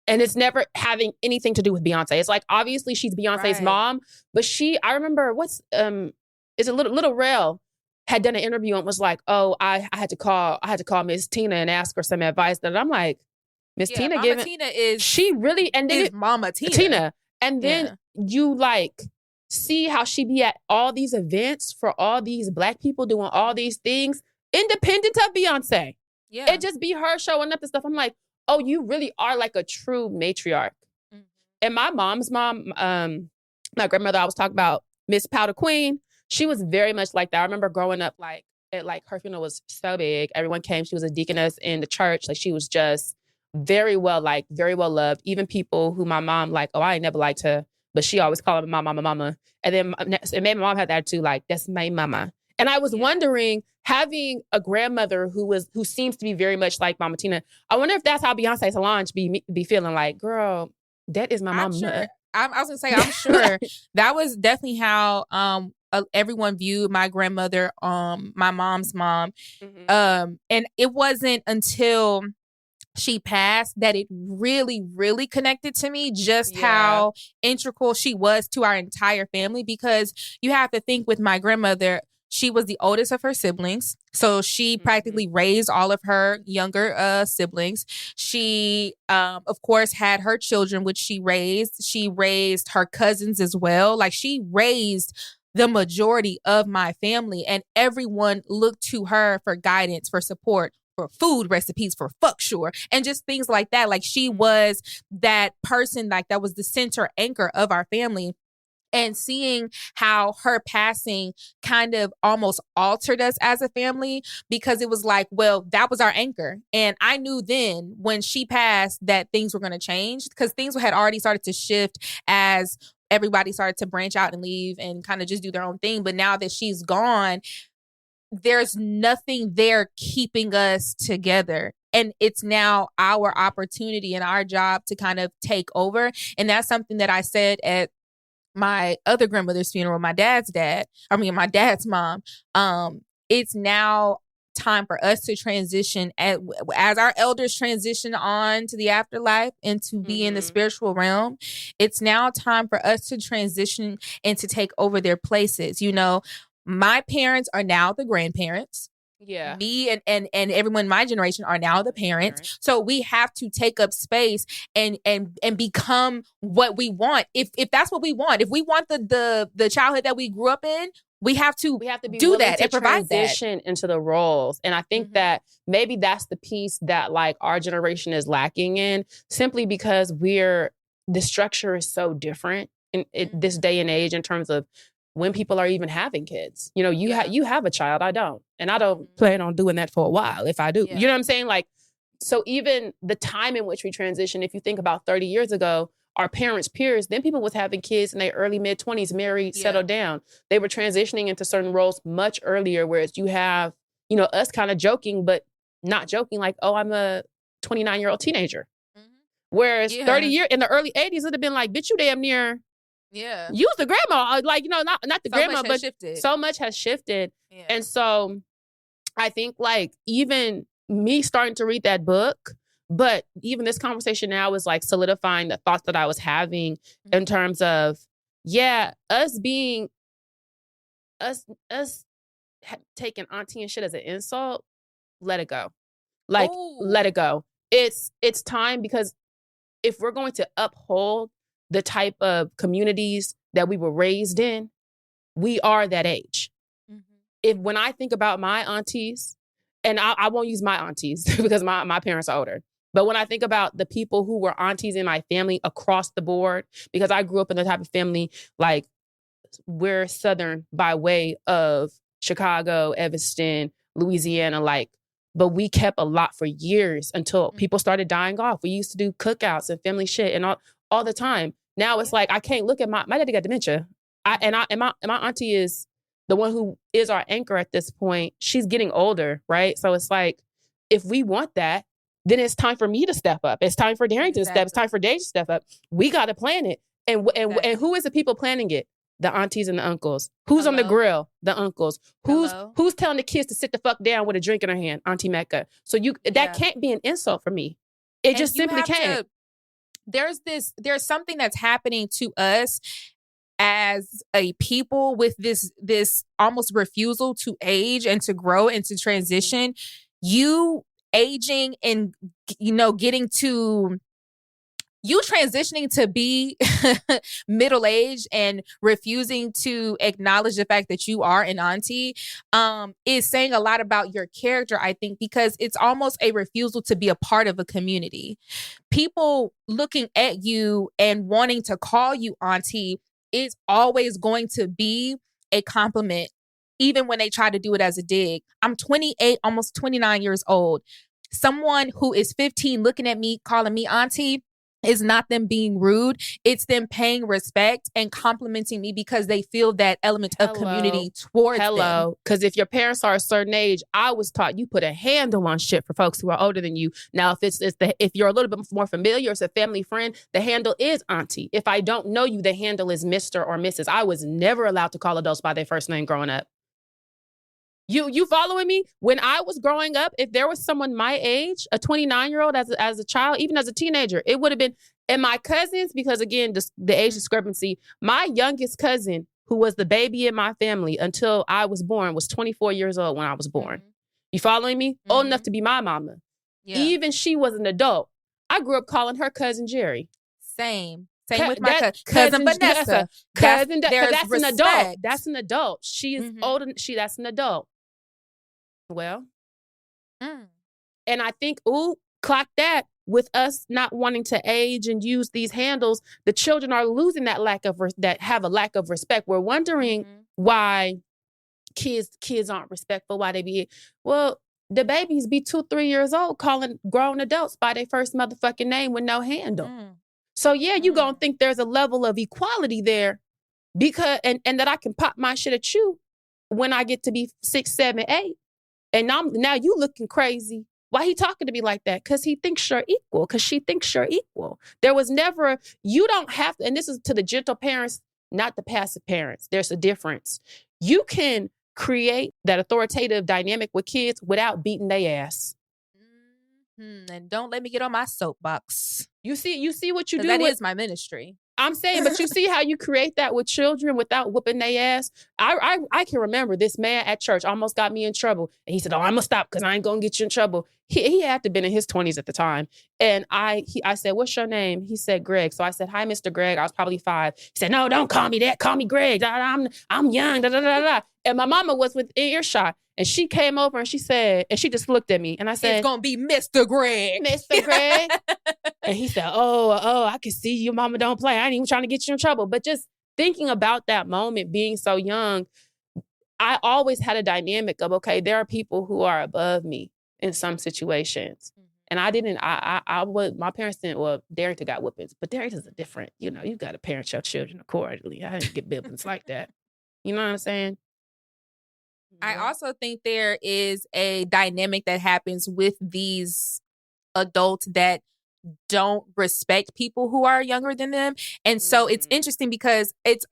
And it's never having anything to do with Beyonce. It's like, obviously she's Beyonce's mom, but I remember is it Little Rel had done an interview and was like, oh, I had to call Miss Tina and ask her some advice. That I'm like, Miss Tina Mama Tina is, she really, and then Mama Tina. And then you like see how she be at all these events for all these Black people doing all these things, independent of Beyonce. Yeah. It just be her showing up and stuff. I'm like, oh, you really are like a true matriarch. Mm-hmm. And my mom's mom, my grandmother, I was talking about, Miss Powder Queen, she was very much like that. I remember growing up, her funeral was so big. Everyone came. She was a deaconess in the church. Like, she was just very well liked, very well loved. Even people who my mom, like, oh, I ain't never liked her, but she always called her mama. And then it made my mom have that attitude, like, that's my mama. And I was wondering, having a grandmother who seems to be very much like Mama Tina, I wonder if that's how Beyonce Solange be feeling like, girl, that is my mama. Sure. I was gonna say, I'm sure that was definitely how everyone viewed my grandmother, my mom's mom. Mm-hmm. And it wasn't until she passed that it really, really connected to me just how integral she was to our entire family. Because you have to think, with my grandmother, she was the oldest of her siblings. So she practically raised all of her younger siblings. She, of course, had her children, which she raised. She raised her cousins as well. Like, she raised the majority of my family, and everyone looked to her for guidance, for support, for food recipes, for fuck sure, and just things like that. Like, she was that person, like, that was the center anchor of our family. And seeing how her passing kind of almost altered us as a family, because it was like, well, that was our anchor. And I knew then when she passed that things were going to change, because things had already started to shift as everybody started to branch out and leave and kind of just do their own thing. But now that she's gone, there's nothing there keeping us together. And it's now our opportunity and our job to kind of take over. And that's something that I said at my other grandmother's funeral, my dad's mom. It's now time for us to transition as our elders transition on to the afterlife and to be in the spiritual realm. It's now time for us to transition and to take over their places. You know, my parents are now the grandparents. Yeah. Me and everyone in my generation are now the parents. So we have to take up space and become what we want. If that's what we want, if we want the childhood that we grew up in, we have to be do that and provide transition into the roles. And I think that maybe that's the piece that, like, our generation is lacking in, simply because the structure is so different in this day and age in terms of when people are even having kids. You know, you have a child, I don't. And I don't plan on doing that for a while if I do. Yeah. You know what I'm saying? Like, so even the time in which we transition, if you think about 30 years ago, our parents' peers, then people was having kids in their early mid-20s, married, settled down. They were transitioning into certain roles much earlier, whereas you have, you know, us kind of joking, but not joking, like, oh, I'm a 29-year-old teenager. Mm-hmm. Whereas 30 years, in the early 80s, it would have been like, bitch, you damn near... Yeah. Use the grandma. Like, you know, not the grandma, but so much has shifted. Yeah. And so I think, like, even me starting to read that book, but even this conversation now is like solidifying the thoughts that I was having in terms of, us taking auntie and shit as an insult, let it go. Like, let it go. It's time, because if we're going to uphold the type of communities that we were raised in, we are that age. Mm-hmm. when I think about my aunties, and I won't use my aunties because my parents are older. But when I think about the people who were aunties in my family across the board, because I grew up in the type of family, like we're Southern by way of Chicago, Evanston, Louisiana, but we kept a lot for years until people started dying off. We used to do cookouts and family shit and all the time. Now it's like, I can't look at my daddy got dementia. And my auntie is the one who is our anchor at this point. She's getting older, right? So it's like, if we want that, then it's time for me to step up. It's time for Darrington to step. It's time for Dave to step up. We got to plan it. And who is the people planning it? The aunties and the uncles. Who's on the grill? The uncles. Who's telling the kids to sit the fuck down with a drink in her hand? Auntie Mecca. So that can't be an insult for me. It just simply can't. There's something that's happening to us as a people with this almost refusal to age and to grow and to transition. You aging and, getting to... You transitioning to be middle-aged and refusing to acknowledge the fact that you are an auntie is saying a lot about your character, I think, because it's almost a refusal to be a part of a community. People looking at you and wanting to call you auntie is always going to be a compliment, even when they try to do it as a dig. I'm 28, almost 29 years old. Someone who is 15 looking at me, calling me auntie, is not them being rude. It's them paying respect and complimenting me because they feel that element of community towards them. Because if your parents are a certain age, I was taught you put a handle on shit for folks who are older than you. Now, if you're a little bit more familiar, it's a family friend, the handle is auntie. If I don't know you, the handle is Mr. or Mrs. I was never allowed to call adults by their first name growing up. You following me? When I was growing up, if there was someone my age, a 29-year-old as a child, even as a teenager, it would have been, and my cousins, because again, the age discrepancy, my youngest cousin, who was the baby in my family until I was born, was 24 years old when I was born. Mm-hmm. You following me? Mm-hmm. Old enough to be my mama. Yeah. Even she was an adult. I grew up calling her cousin Jerry. Same with my cousin Vanessa. That's an adult. That's an adult. She is older. That's an adult. Well, and I think, clock that. With us not wanting to age and use these handles, the children are losing that have a lack of respect. We're wondering why kids aren't respectful. Why they be the babies be 2-3 years old calling grown adults by their first motherfucking name with no handle. So you gonna think there's a level of equality there, because and that I can pop my shit at you when I get to be 6, 7, 8. And now you looking crazy. Why he talking to me like that? Because he thinks you're equal. Because she thinks you're equal. There was never, you don't have to, and this is to the gentle parents, not the passive parents. There's a difference. You can create that authoritative dynamic with kids without beating their ass. And don't let me get on my soapbox. You see what you do. That is my ministry. I'm saying, but you see how you create that with children without whooping their ass? I can remember this man at church almost got me in trouble. And he said, I'm going to stop because I ain't going to get you in trouble. He had to have been in his 20s at the time. And I said, what's your name? He said, Greg. So I said, hi, Mr. Greg. I was probably 5. He said, no, don't call me that. Call me Greg. I'm young. Da, da, da, da. And my mama was within earshot. And she came over and she said, and she just looked at me. And I said, it's going to be Mr. Greg. Mr. Greg. And he said, oh, I can see you, mama, don't play. I ain't even trying to get you in trouble. But just thinking about that moment, being so young, I always had a dynamic of, okay, there are people who are above me in some situations. And my parents didn't, Darrington got whoopings, but Darrington's a different, you got to parent your children accordingly. I didn't get whippings like that. You know what I'm saying? I also think there is a dynamic that happens with these adults that don't respect people who are younger than them. And so it's interesting because there's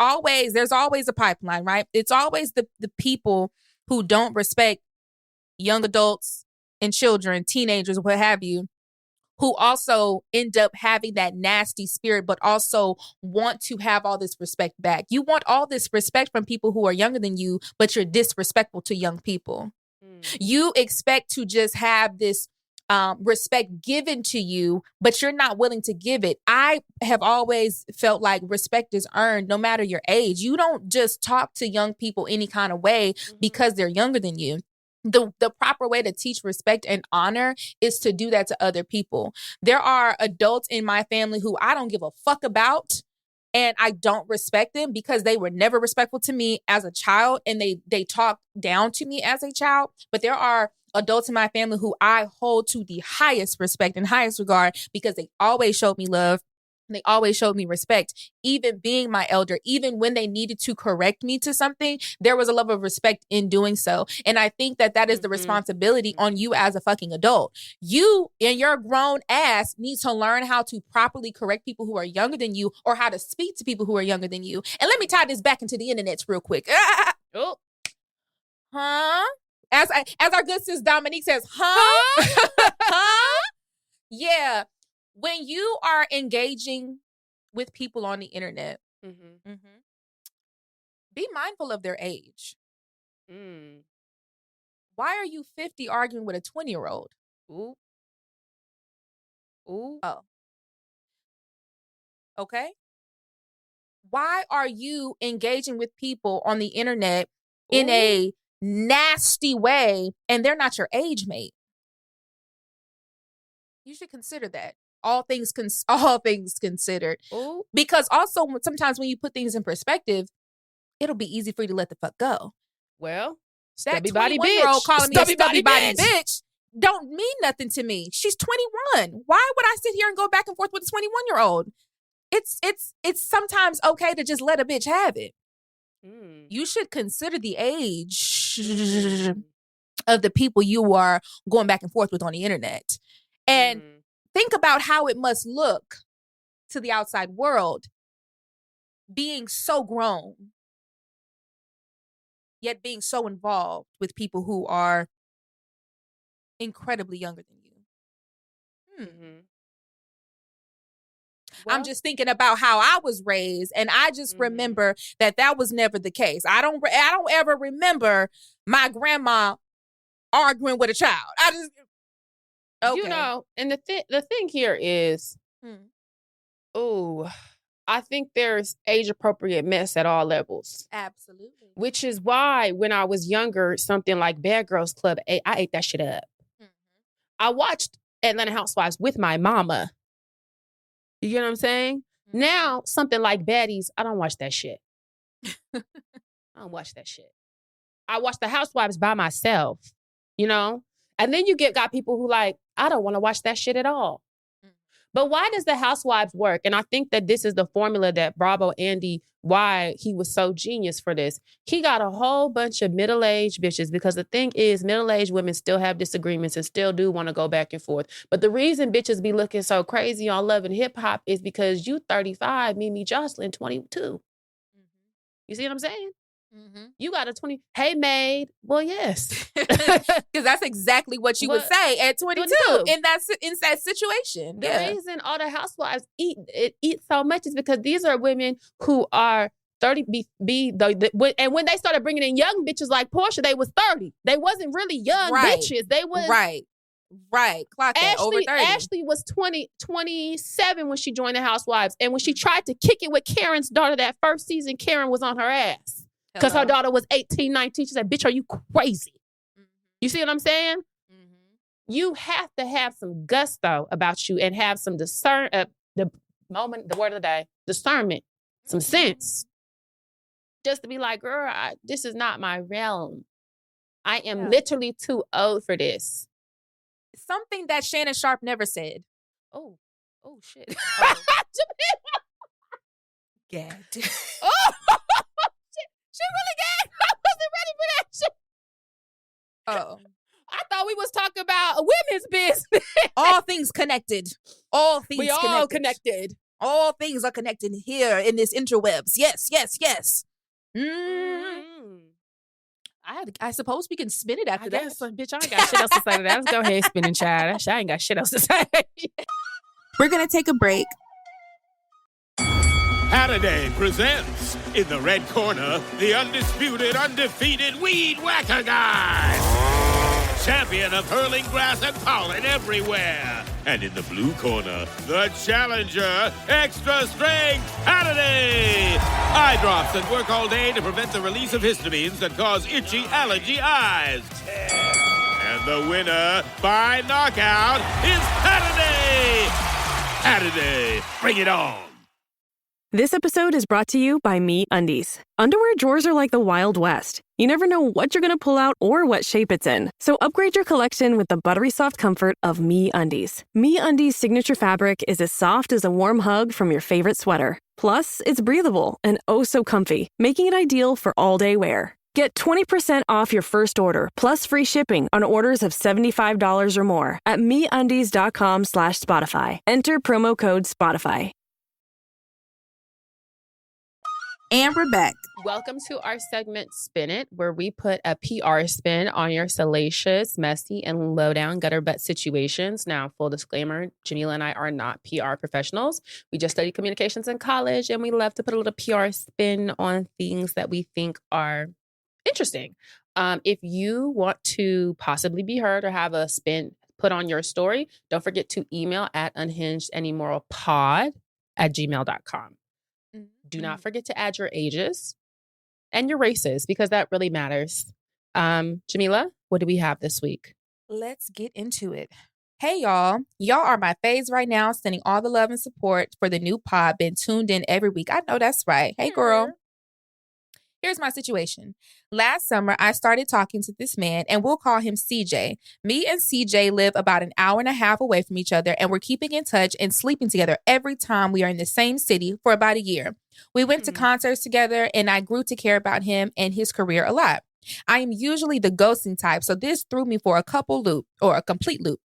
always a pipeline, right? It's always the people who don't respect young adults and children, teenagers, what have you, who also end up having that nasty spirit, but also want to have all this respect back. You want all this respect from people who are younger than you, but you're disrespectful to young people. You expect to just have this respect given to you, but you're not willing to give it. I have always felt like respect is earned no matter your age. You don't just talk to young people any kind of way because they're younger than you. The proper way to teach respect and honor is to do that to other people. There are adults in my family who I don't give a fuck about, and I don't respect them because they were never respectful to me as a child, and they talk down to me as a child. But there are adults in my family who I hold to the highest respect and highest regard because they always showed me love. They always showed me respect, even being my elder, even when they needed to correct me to something, there was a level of respect in doing so. And I think that is the responsibility on you as a fucking adult. You and your grown ass need to learn how to properly correct people who are younger than you or how to speak to people who are younger than you. And let me tie this back into the internet real quick. Oh. Huh? As our good sis Dominique says, huh? Huh? Yeah. When you are engaging with people on the internet, be mindful of their age. Why are you 50 arguing with a 20-year-old? Ooh. Oh. Okay. Why are you engaging with people on the internet in a nasty way and they're not your age mate? You should consider that. All things considered. Ooh. Because also sometimes when you put things in perspective, it'll be easy for you to let the fuck go. Well, that stubby body 21-year-old bitch. calling me a stubby body bitch don't mean nothing to me. She's 21. Why would I sit here and go back and forth with a 21-year-old? It's sometimes okay to just let a bitch have it. You should consider the age of the people you are going back and forth with on the internet. And think about how it must look to the outside world being so grown, yet being so involved with people who are incredibly younger than you. Well, I'm just thinking about how I was raised, and I just remember that was never the case. I don't ever remember my grandma arguing with a child. I just okay. You know, and the thing here is, I think there's age appropriate mess at all levels. Absolutely. Which is why when I was younger, something like Bad Girls Club, I ate that shit up. I watched Atlanta Housewives with my mama. You get what I'm saying? Now, something like Baddies, I don't watch that shit. I don't watch that shit. I watch the Housewives by myself, you know? And then you got people who like, I don't want to watch that shit at all. But why does the Housewives work? And I think that this is the formula that Bravo Andy, why he was so genius for this. He got a whole bunch of middle-aged bitches because the thing is middle-aged women still have disagreements and still do want to go back and forth. But the reason bitches be looking so crazy on Love and Hip Hop is because you 35, Mimi Jocelyn 22. You see what I'm saying? You got a 20. Hey, maid. Well, yes. Because that's exactly what you would say at 22 in that situation. The reason all the housewives eat so much is because these are women who are 30. And when they started bringing in young bitches like Portia, they was 30. They wasn't really young bitches. They was right. Clock that over 30. Ashley was 27 when she joined the Housewives, and when she tried to kick it with Karen's daughter that first season, Karen was on her ass. Because her daughter was 18, 19. She said, bitch, are you crazy? You see what I'm saying? You have to have some gusto about you and have some discernment, the word of the day, discernment, some sense. Just to be like, girl, this is not my realm. I am literally too old for this. Something that Shannon Sharp never said. Oh shit. Gad. She really did. I wasn't ready for that shit. I thought we was talking about women's business. All things connected. All things we connected. all connected. All things are connected here in this interwebs. Yes. I suppose we can spin it after that. Bitch, I ain't got shit else to say to that. Let's go ahead spinning, child. I ain't got shit else to say. We're going to take a break. Halliday presents, in the red corner, the undisputed, undefeated Weed Whacker Guy, champion of hurling grass and pollen everywhere. And in the blue corner, the challenger, extra strength Hannity. Eye drops that work all day to prevent the release of histamines that cause itchy allergy eyes. And the winner by knockout is Hannity. Hannity, bring it on. This episode is brought to you by MeUndies. Underwear drawers are like the Wild West. You never know what you're going to pull out or what shape it's in. So upgrade your collection with the buttery soft comfort of MeUndies. MeUndies' signature fabric is as soft as a warm hug from your favorite sweater. Plus, it's breathable and oh so comfy, making it ideal for all-day wear. Get 20% off your first order, plus free shipping on orders of $75 or more at MeUndies.com/Spotify. Enter promo code Spotify. And we're back. Welcome to our segment Spin It, where we put a PR spin on your salacious, messy, and low-down gutter butt situations. Now, full disclaimer, Jamila and I are not PR professionals. We just studied communications in college, and we love to put a little PR spin on things that we think are interesting. If you want to possibly be heard or have a spin put on your story, don't forget to email at unhingedandimoralpod@gmail.com. Do not forget to add your ages and your races because that really matters. Jamila, what do we have this week? Let's get into it. Hey, y'all. Y'all are my faves right now, sending all the love and support for the new pod. Been tuned in every week. I know that's right. Hey, girl. Here's my situation. Last summer, I started talking to this man, and we'll call him CJ. Me and CJ live about an hour and a half away from each other, and we're keeping in touch and sleeping together every time we are in the same city for about a year. We went to concerts together, and I grew to care about him and his career a lot. I am usually the ghosting type, so this threw me for a complete loop.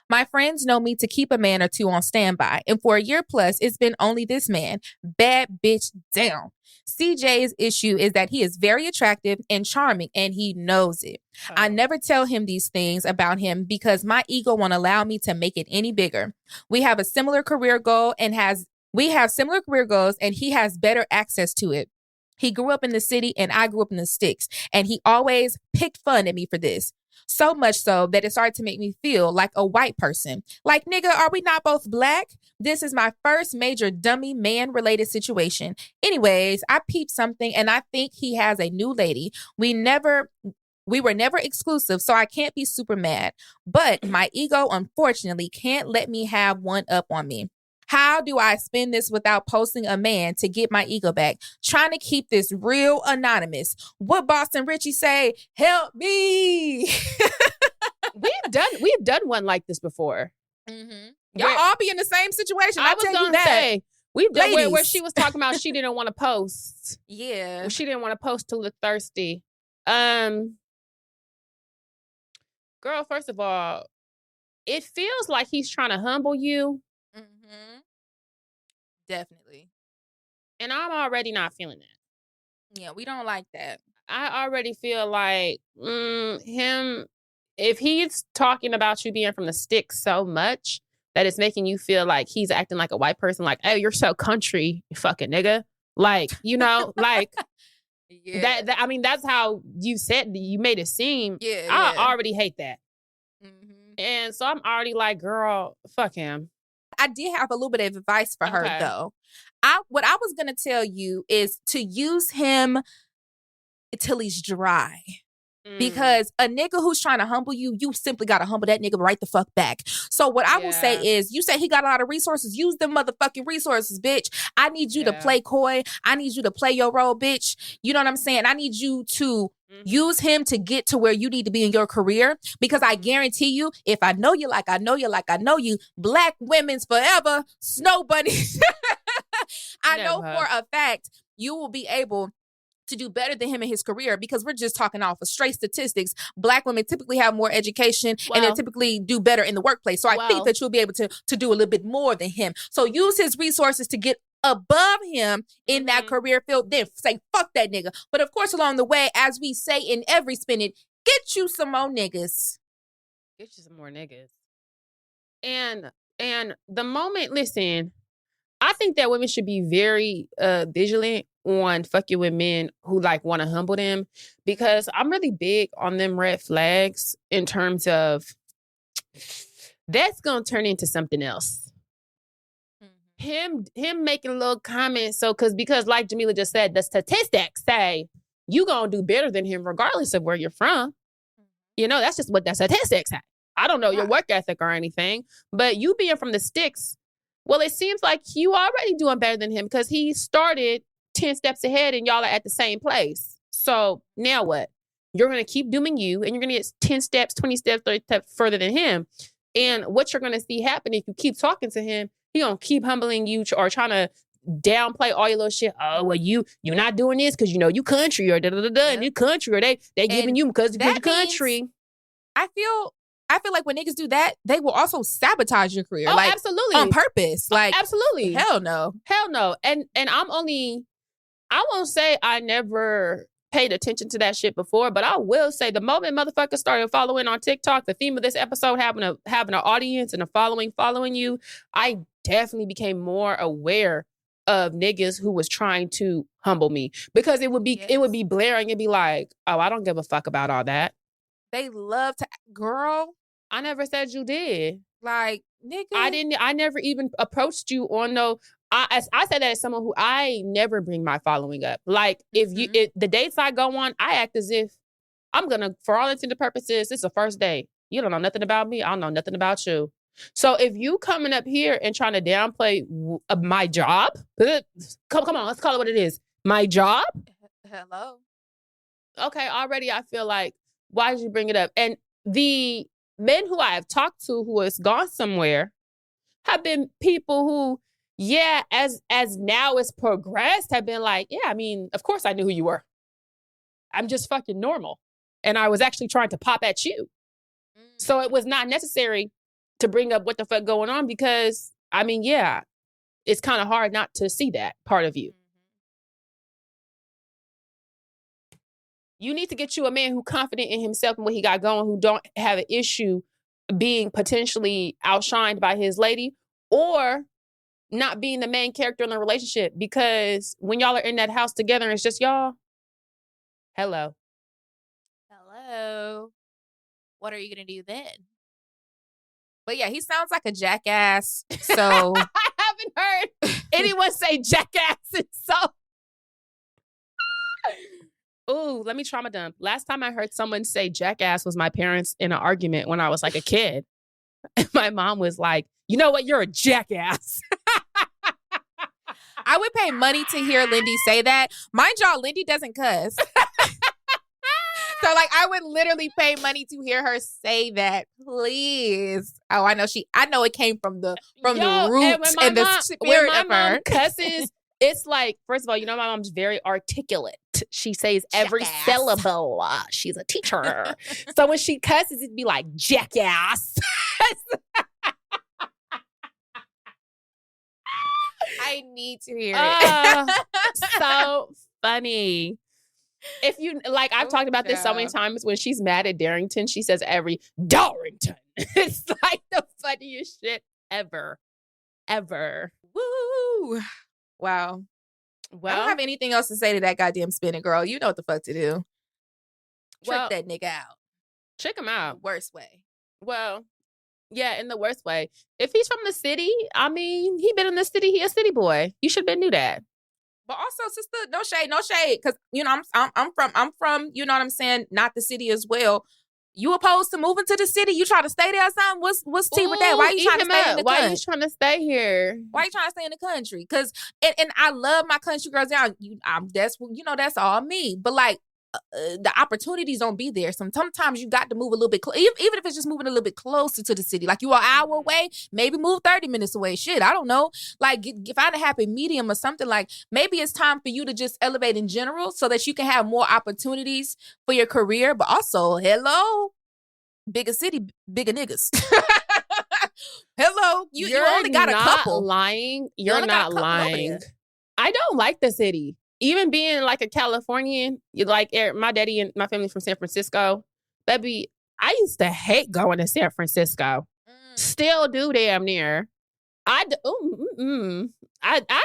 My friends know me to keep a man or two on standby, and for a year plus, it's been only this man. Bad bitch down. CJ's issue is that he is very attractive and charming, and he knows it. Oh. I never tell him these things about him because my ego won't allow me to make it any bigger. We have a similar career goal and he has better access to it. He grew up in the city and I grew up in the sticks, and he always picked fun at me for this. So much so that it started to make me feel like a white person. Like, nigga, are we not both black? This is my first major dummy man-related situation. Anyways, I peeped something and I think he has a new lady. We were never exclusive, so I can't be super mad. But my ego, unfortunately, can't let me have one up on me. How do I spin this without posting a man to get my ego back? Trying to keep this real anonymous. What Boston Richie say? Help me. We've done one like this before. Mm-hmm. Y'all all be in the same situation. I was going to say, we've done where she was talking about she didn't want to post. Yeah. Well, she didn't want to post to look thirsty. Girl, first of all, it feels like he's trying to humble you. Mm-hmm. Definitely. And I'm already not feeling that. Yeah, we don't like that. I already feel like him, if he's talking about you being from the sticks so much that it's making you feel like he's acting like a white person, like, oh, you're so country, you fucking nigga. Like, you know, like, yeah. that I mean, that's how you made it seem. Yeah, I already hate that. Mm-hmm. And so I'm already like, girl, fuck him. I did have a little bit of advice for her, though. What I was going to tell you is to use him till he's dry. Because a nigga who's trying to humble you, you simply got to humble that nigga right the fuck back. So what I will say is, you say he got a lot of resources. Use them motherfucking resources, bitch. I need you to play coy. I need you to play your role, bitch. You know what I'm saying? I need you to use him to get to where you need to be in your career. Because I guarantee you, if I know you like I know you, black women's forever, snow bunnies. I know for a fact you will be able to do better than him in his career, because we're just talking off of straight statistics. Black women typically have more education and they typically do better in the workplace. So I think that you'll be able to do a little bit more than him. So use his resources to get above him in that career field. Then say, fuck that nigga. But of course, along the way, as we say in every Spin It, get you some more niggas. Get you some more niggas. And the moment, listen, I think that women should be very vigilant on fucking with men who like want to humble them, because I'm really big on them red flags in terms of that's going to turn into something else. Him making little comments. So because like Jamila just said, the statistics say you going to do better than him regardless of where you're from. You know, that's just what the statistics say. I don't know your work ethic or anything, but you being from the sticks, well, it seems like you already doing better than him because he started 10 steps ahead and y'all are at the same place. So now what? You're going to keep doing you and you're going to get 10 steps, 20 steps, 30 steps further than him. And what you're going to see happen if you keep talking to him, he going to keep humbling you or trying to downplay all your little shit. Oh, well, you're not doing this because, you know, you country or da-da-da-da and you country or they giving you because you're country. I feel like when niggas do that, they will also sabotage your career. Oh, like, absolutely. On purpose. Like, absolutely. Hell no. Hell no. And I won't say I never paid attention to that shit before, but I will say the moment motherfuckers started following on TikTok, the theme of this episode having an audience and a following you, I definitely became more aware of niggas who was trying to humble me, because it would be blaring and be like, oh, I don't give a fuck about all that. They love to, girl. I never said you did. Like, nigga. I never even approached you on no. I said that as someone who I never bring my following up. Like, if the dates I go on, I act as if I'm gonna, for all intents and purposes, it's the first date. You don't know nothing about me. I don't know nothing about you. So if you coming up here and trying to downplay my job, come on, let's call it what it is. My job. Hello. Okay, already I feel like, why did you bring it up? And the men who I have talked to who has gone somewhere have been people who, yeah, as now it's progressed, have been like, yeah, I mean, of course I knew who you were. I'm just fucking normal. And I was actually trying to pop at you. So it was not necessary to bring up what the fuck going on because, I mean, yeah, it's kind of hard not to see that part of you. You need to get you a man who's confident in himself and what he got going, who don't have an issue being potentially outshined by his lady or not being the main character in the relationship. Because when y'all are in that house together and it's just y'all, hello. What are you going to do then? But yeah, he sounds like a jackass. So I haven't heard anyone say jackass. So, ooh, let me trauma dump. Last time I heard someone say jackass was my parents in an argument when I was like a kid. And my mom was like, you know what? You're a jackass. I would pay money to hear Lindy say that. Mind y'all, Lindy doesn't cuss. So, like, I would literally pay money to hear her say that. Please. Oh, I know it came from the roots and the spirit of her. Mom cusses, it's like, first of all, you know, my mom's very articulate. She says every syllable. She's a teacher. So when she cusses, it'd be like, jackass. I need to hear it. So funny. If you, like, I've talked about this so many times. When she's mad at Darrington, she says every Darrington. It's like the funniest shit ever. Woo. Wow. Well, I don't have anything else to say to that goddamn spinning girl. You know what the fuck to do. Trick that nigga out. Check him out. Worst way. Well, yeah, in the worst way. If he's from the city, I mean, he been in the city. He a city boy. You should have been knew that. But also, sister, no shade, because you know I'm from, you know what I'm saying, not the city as well. You opposed to moving to the city? You trying to stay there or something? What's tea with that? Why you trying to stay in the country? Why you trying to stay here? Why you trying to stay in the country? Because and I love my country girls down. That's all me. But like the opportunities don't be there. Sometimes you got to move a little bit, even if it's just moving a little bit closer to the city. Like you are an hour away, maybe move 30 minutes away. Shit, I don't know. Like find a happy medium or something. Like maybe it's time for you to just elevate in general so that you can have more opportunities for your career. But also, hello, bigger city, bigger niggas. Hello, you only got a couple. You're not lying. I don't like the city. Even being like a Californian, like my daddy and my family from San Francisco, baby, I used to hate going to San Francisco. Still do damn near. I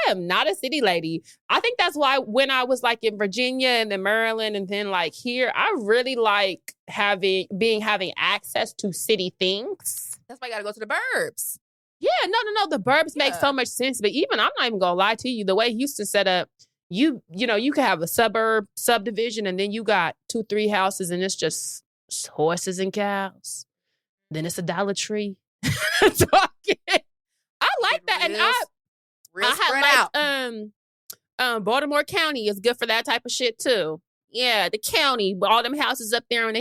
am not a city lady. I think that's why when I was like in Virginia and then Maryland and then like here, I really like having access to city things. That's why you gotta go to the burbs. Yeah, no. The burbs make so much sense. But even I'm not even gonna lie to you. The way Houston set up, you know, you can have a subdivision, and then you got 2-3 houses, and it's just horses and cows. Then it's a Dollar Tree. I like that, and I like Baltimore County is good for that type of shit too. Yeah, the county, all them houses up there in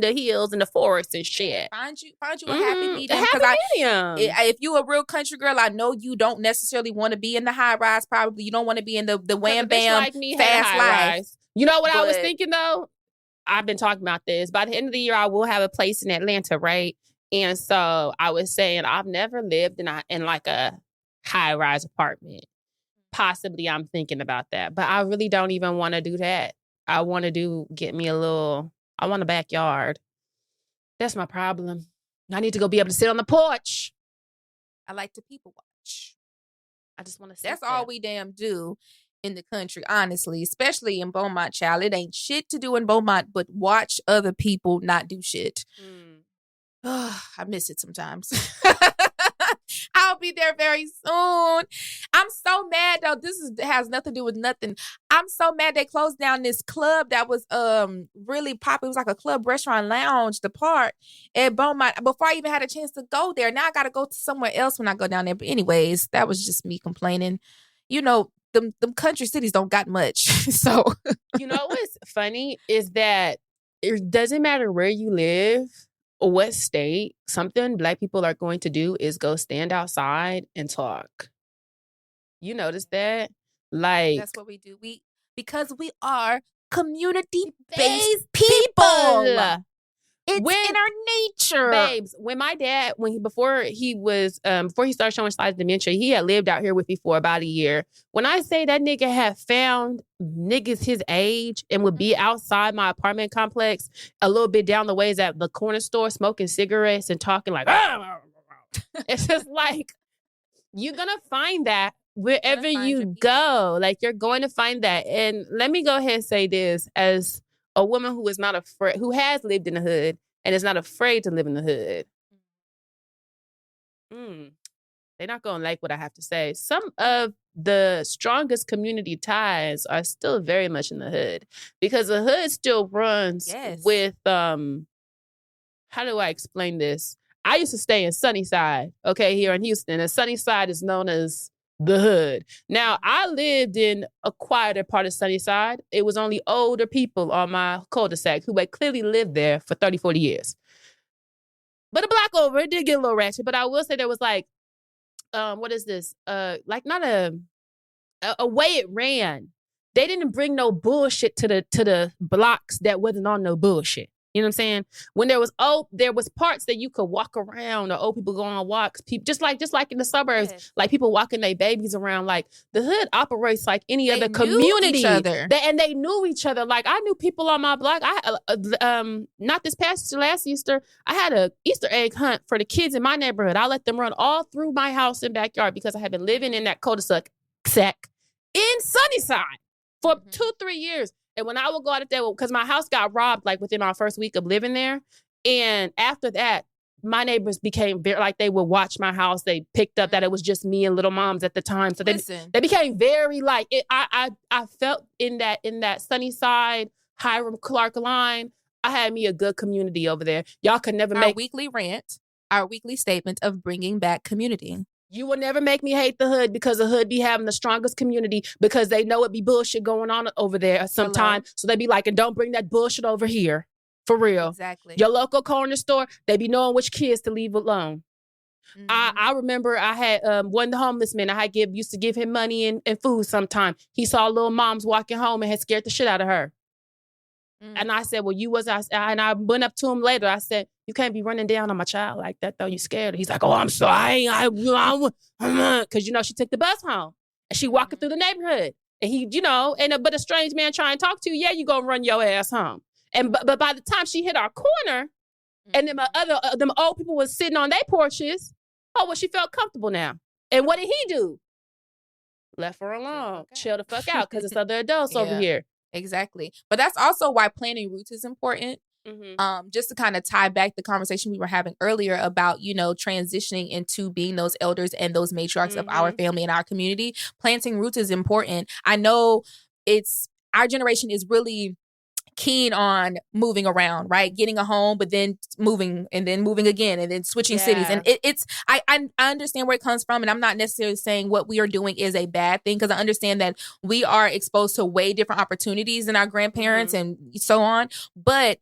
the hills and the forests and shit. Find you a happy medium. If you a real country girl, I know you don't necessarily want to be in the high rise. Probably you don't want to be in the wham bam like me fast life. Rise. You know what I was thinking though? I've been talking about this. By the end of the year, I will have a place in Atlanta, right? And so I was saying I've never lived in like a high rise apartment. Possibly, I'm thinking about that, but I really don't even want to do that. I want to I want a backyard. That's my problem. I need to go be able to sit on the porch. I like to people watch. I just want to That's all we damn do in the country, honestly, especially in Beaumont, child. It ain't shit to do in Beaumont, but watch other people not do shit. I miss it sometimes. I'll be there very soon. I'm so mad though. This has nothing to do with nothing. I'm so mad they closed down this club that was really popular. It was like a club, restaurant, lounge, the park at Beaumont. Before I even had a chance to go there. Now I got to go to somewhere else when I go down there. But anyways, that was just me complaining. You know, them country cities don't got much. So you know what's funny is that it doesn't matter where you live or what state, something Black people are going to do is go stand outside and talk. You notice that? Like that's what we do. Because we are community-based people. It's in our nature. Babes, when my dad, before he started showing signs of dementia, he had lived out here with me for about a year. When I say that nigga had found niggas his age and would be outside my apartment complex a little bit down the ways at the corner store smoking cigarettes and talking like, it's just like, you're going to find that wherever you go. Like, you're going to find that. And let me go ahead and say this as a woman who is not afraid, who has lived in the hood and is not afraid to live in the hood. They're not going to like what I have to say. Some of the strongest community ties are still very much in the hood because the hood still runs with, how do I explain this? I used to stay in Sunnyside, here in Houston, and Sunnyside is known as the hood. Now, I lived in a quieter part of Sunnyside. It was only older people on my cul-de-sac who had clearly lived there for 30, 40 years. But a block over, it did get a little ratchet. But I will say there was like, what is this? Like not a way it ran. They didn't bring no bullshit to the blocks that wasn't on no bullshit. You know what I'm saying? When there was parts that you could walk around, or old people go on walks, people just like in the suburbs, like people walking their babies around. Like the hood operates like any other community. And they knew each other. Like I knew people on my block. Not last Easter, I had a Easter egg hunt for the kids in my neighborhood. I let them run all through my house and backyard because I had been living in that cul-de-sac in Sunnyside for 2-3 years. And when I would go out there, because my house got robbed like within our first week of living there. And after that, my neighbors became very, like they would watch my house. They picked up that it was just me and little moms at the time. So they became very like, I felt in that Sunnyside, Hiram Clark line, I had me a good community over there. Y'all could never our weekly rant, our weekly statement of bringing back community. You will never make me hate the hood because the hood be having the strongest community because they know it be bullshit going on over there sometime. So they be like, and don't bring that bullshit over here. For real. Exactly. Your local corner store, they be knowing which kids to leave alone. I remember I had one homeless man. Used to give him money and food sometime. He saw little moms walking home and had scared the shit out of her. And I said, well, and I went up to him later. I said, you can't be running down on my child like that, though. You scared. He's like, oh, I'm sorry. Because, she took the bus home. And she walking through the neighborhood. And he, but a strange man trying to talk to you, yeah, you going to run your ass home. And but by the time she hit our corner, and then them old people was sitting on their porches, she felt comfortable now. And what did he do? Left her alone. Chill the fuck out because it's other adults over here. Exactly. But that's also why planting roots is important. Just to kind of tie back the conversation we were having earlier about, transitioning into being those elders and those matriarchs of our family and our community. Planting roots is important. I know our generation is really keen on moving around, right? Getting a home, but then moving and then moving again and then switching cities. And I understand where it comes from. And I'm not necessarily saying what we are doing is a bad thing, because I understand that we are exposed to way different opportunities than our grandparents and so on. But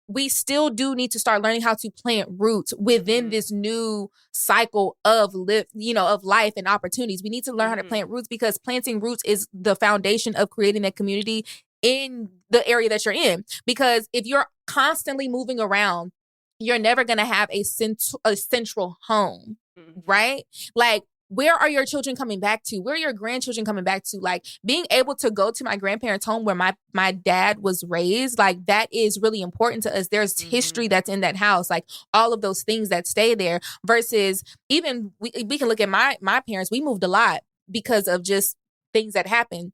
we still do need to start learning how to plant roots within this new cycle of life and opportunities. We need to learn how to plant roots, because planting roots is the foundation of creating that community in the area that you're in. Because if you're constantly moving around, you're never going to have a central home, right? Like, where are your children coming back to? Where are your grandchildren coming back to? Like, being able to go to my grandparents' home where my dad was raised, like, that is really important to us. There's history that's in that house, like all of those things that stay there, versus even we can look at my parents. We moved a lot because of just things that happened.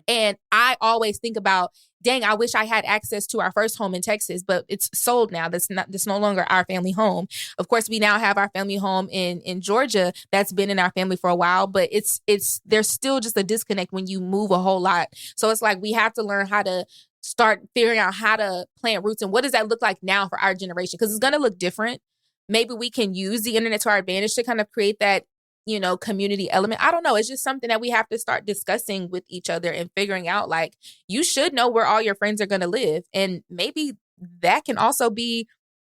And I always think about, dang, I wish I had access to our first home in Texas, but it's sold now. That's no longer our family home. Of course, we now have our family home in Georgia that's been in our family for a while, but there's still just a disconnect when you move a whole lot. So it's like, we have to learn how to start figuring out how to plant roots, and what does that look like now for our generation? Because it's going to look different. Maybe we can use the internet to our advantage to kind of create that community element. I don't know. It's just something that we have to start discussing with each other and figuring out, like, you should know where all your friends are going to live. And maybe that can also be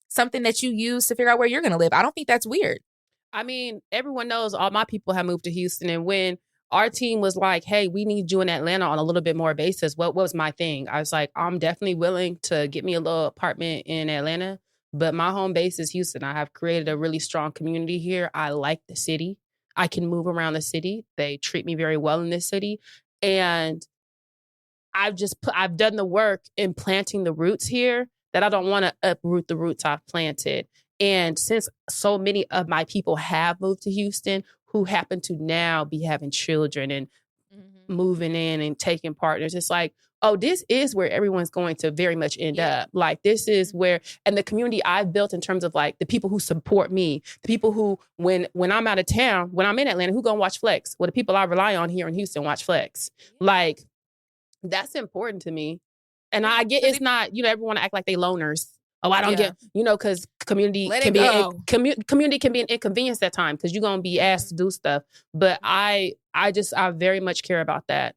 something that you use to figure out where you're going to live. I don't think that's weird. I mean, everyone knows all my people have moved to Houston. And when our team was like, hey, we need you in Atlanta on a little bit more basis, what was my thing? I was like, I'm definitely willing to get me a little apartment in Atlanta, but my home base is Houston. I have created a really strong community here. I like the city. I can move around the city. They treat me very well in this city. And I've done the work in planting the roots here that I don't want to uproot the roots I've planted. And since so many of my people have moved to Houston, who happen to now be having children and moving in and taking partners, it's like, oh, this is where everyone's going to very much end up. Like, this is where, and the community I've built in terms of like the people who support me, the people who, when I'm out of town, when I'm in Atlanta, who gonna watch Flex? Well, the people I rely on here in Houston watch Flex. Like, that's important to me. And I get it's not, everyone act like they loners. Oh, I don't get, because community can be an inconvenience at times, because you're going to be asked to do stuff. But I very much care about that.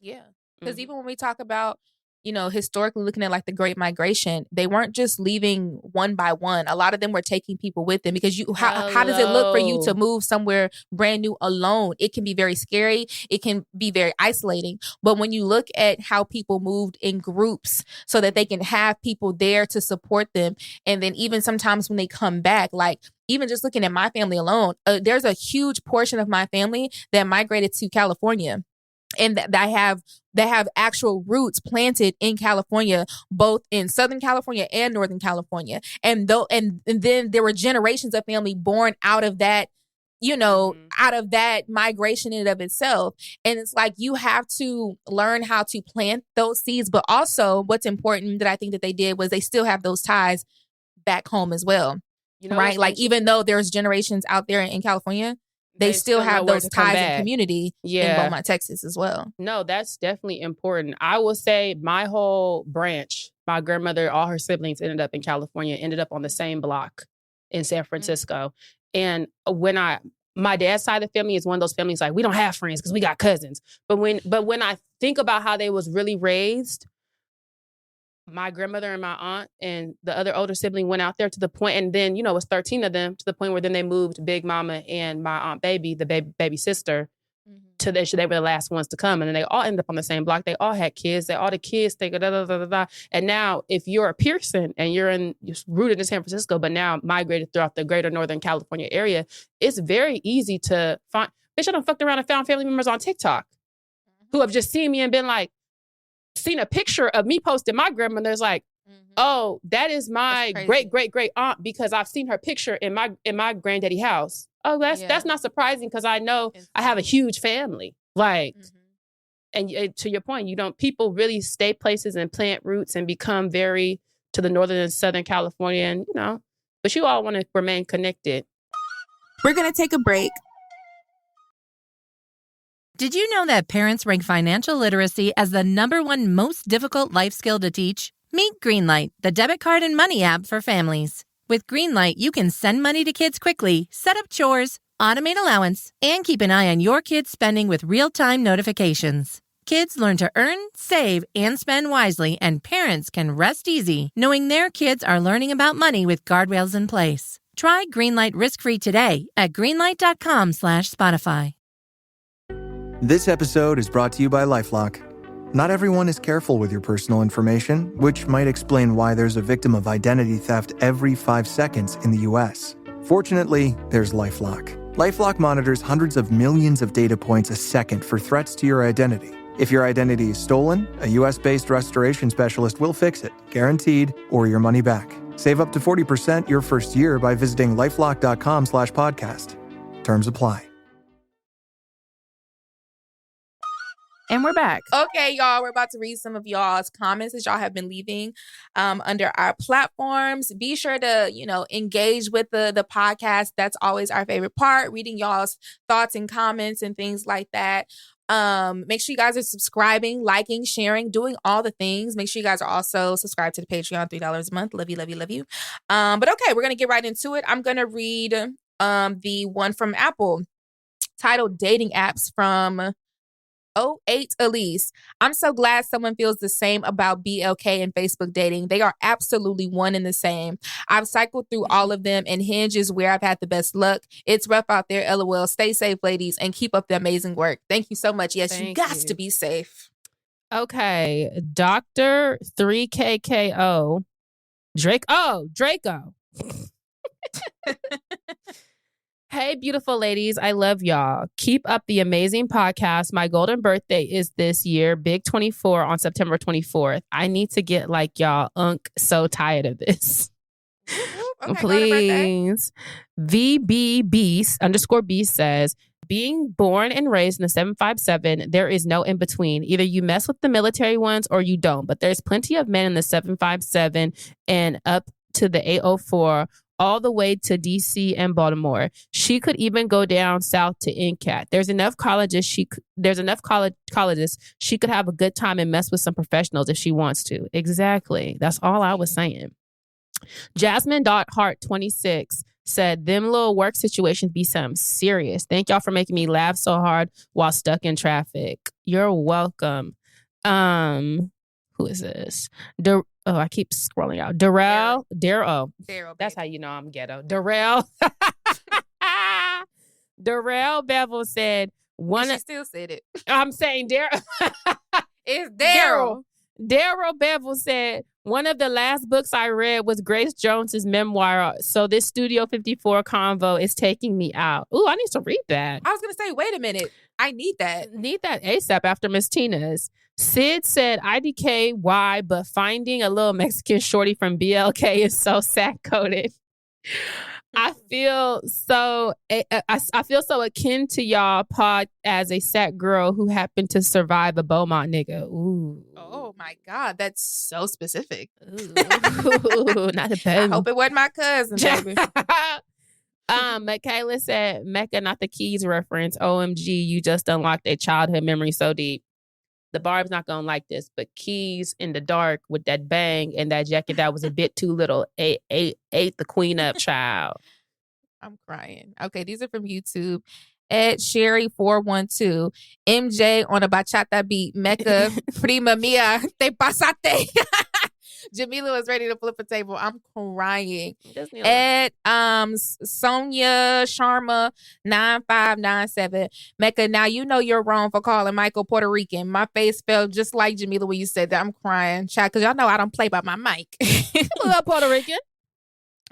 Yeah. Because even when we talk about, historically looking at like the Great Migration, they weren't just leaving one by one. A lot of them were taking people with them, because how does it look for you to move somewhere brand new alone? It can be very scary. It can be very isolating. But when you look at how people moved in groups so that they can have people there to support them, and then even sometimes when they come back, like, even just looking at my family alone, there's a huge portion of my family that migrated to California. And that have actual roots planted in California, both in Southern California and Northern California. And then there were generations of family born out of that, out of that migration in and of itself. And it's like, you have to learn how to plant those seeds. But also, what's important that I think that they did was they still have those ties back home as well. Right? Like, even though there's generations out there in California, they still have those ties in community in Beaumont, Texas as well. No, that's definitely important. I will say my whole branch, my grandmother, all her siblings ended up in California, ended up on the same block in San Francisco. And my dad's side of the family is one of those families like, we don't have friends because we got cousins. But when I think about how they was really raised, my grandmother and my aunt and the other older sibling went out there to the point, and then, it was 13 of them, to the point where then they moved Big Mama and my Aunt Baby, the baby sister, to they were the last ones to come. And then they all ended up on the same block. They all had kids. All the kids, they go, da, da, da, da, da. And now if you're a Pearson and you're rooted in San Francisco, but now migrated throughout the greater Northern California area, it's very easy to find. Bitch, I done fucked around and found family members on TikTok who have just seen me and been like, seen a picture of me posting my grandmother's like, oh, that is my great aunt, because I've seen her picture in my granddaddy house. Oh, that's not surprising because I know I have a huge family. Like, and to your point, people really stay places and plant roots and become very to the northern and southern California, and but you all want to remain connected. We're gonna take a break. Did you know that parents rank financial literacy as the #1 most difficult life skill to teach? Meet Greenlight, the debit card and money app for families. With Greenlight, you can send money to kids quickly, set up chores, automate allowance, and keep an eye on your kids' spending with real-time notifications. Kids learn to earn, save, and spend wisely, and parents can rest easy knowing their kids are learning about money with guardrails in place. Try Greenlight risk-free today at greenlight.com/Spotify. This episode is brought to you by LifeLock. Not everyone is careful with your personal information, which might explain why there's a victim of identity theft every 5 seconds in the U.S. Fortunately, there's LifeLock. LifeLock monitors hundreds of millions of data points a second for threats to your identity. If your identity is stolen, a U.S.-based restoration specialist will fix it, guaranteed, or your money back. Save up to 40% your first year by visiting lifelock.com/podcast. Terms apply. And we're back. Okay, y'all, we're about to read some of y'all's comments that y'all have been leaving under our platforms. Be sure to, engage with the podcast. That's always our favorite part, reading y'all's thoughts and comments and things like that. Make sure you guys are subscribing, liking, sharing, doing all the things. Make sure you guys are also subscribed to the Patreon, $3 a month. Love you, love you, love you. But okay, we're going to get right into it. I'm going to read the one from Apple titled Dating Apps from 08 Elise. I'm so glad someone feels the same about BLK and Facebook dating. They are absolutely one and the same. I've cycled through all of them, and Hinge is where I've had the best luck. It's rough out there, LOL. Stay safe, ladies, and keep up the amazing work. Thank you so much. Yes, you got to be safe. Okay, Dr. 3KKO. Draco. Hey, beautiful ladies. I love y'all. Keep up the amazing podcast. My golden birthday is this year, Big 24 on September 24th. I need to get like y'all. So tired of this. Okay, please. VBBeast_B says, being born and raised in the 757, there is no in between. Either you mess with the military ones or you don't. But there's plenty of men in the 757 and up to the 804. All the way to DC and Baltimore. She could even go down south to NCAT. There's enough colleges she could have a good time and mess with some professionals if she wants to. Exactly. That's all I was saying. Jasmine.Heart26 said, them little work situations be something serious. Thank y'all for making me laugh so hard while stuck in traffic. You're welcome. Who is this? I keep scrolling out. Darrell. That's how you know I'm ghetto. Darrell. Darrell Bevel said She still said it. I'm saying Daryl. It's Daryl. Daryl Bevel said, one of the last books I read was Grace Jones's Memoir. So this Studio 54 convo is taking me out. Ooh, I need to read that. I was going to say, wait a minute. I need that. Need that ASAP after Miss Tina's. Sid said, IDKY, but finding a little Mexican shorty from BLK is so sack-coded. I feel so akin to y'all pod as a sack girl who happened to survive a Beaumont nigga. Ooh. Oh my God, that's so specific. Ooh, not a I hope it wasn't my cousin, baby. Michaela said, Mecca, not the Keys reference. OMG, you just unlocked a childhood memory so deep. The Barb's not gonna like this, but Keys in the dark with that bang and that jacket that was a bit too little ate the queen up, child. I'm crying. Okay, these are from YouTube. Ed Sherry412, MJ on a bachata beat, Mecca, prima mia, te pasate. Jamila was ready to flip a table. I'm crying. Ed, Sonia Sharma 9597. Mecca, now you know you're wrong for calling Michael Puerto Rican. My face felt just like Jamila when you said that. I'm crying, child, because y'all know I don't play by my mic. Love Puerto Rican.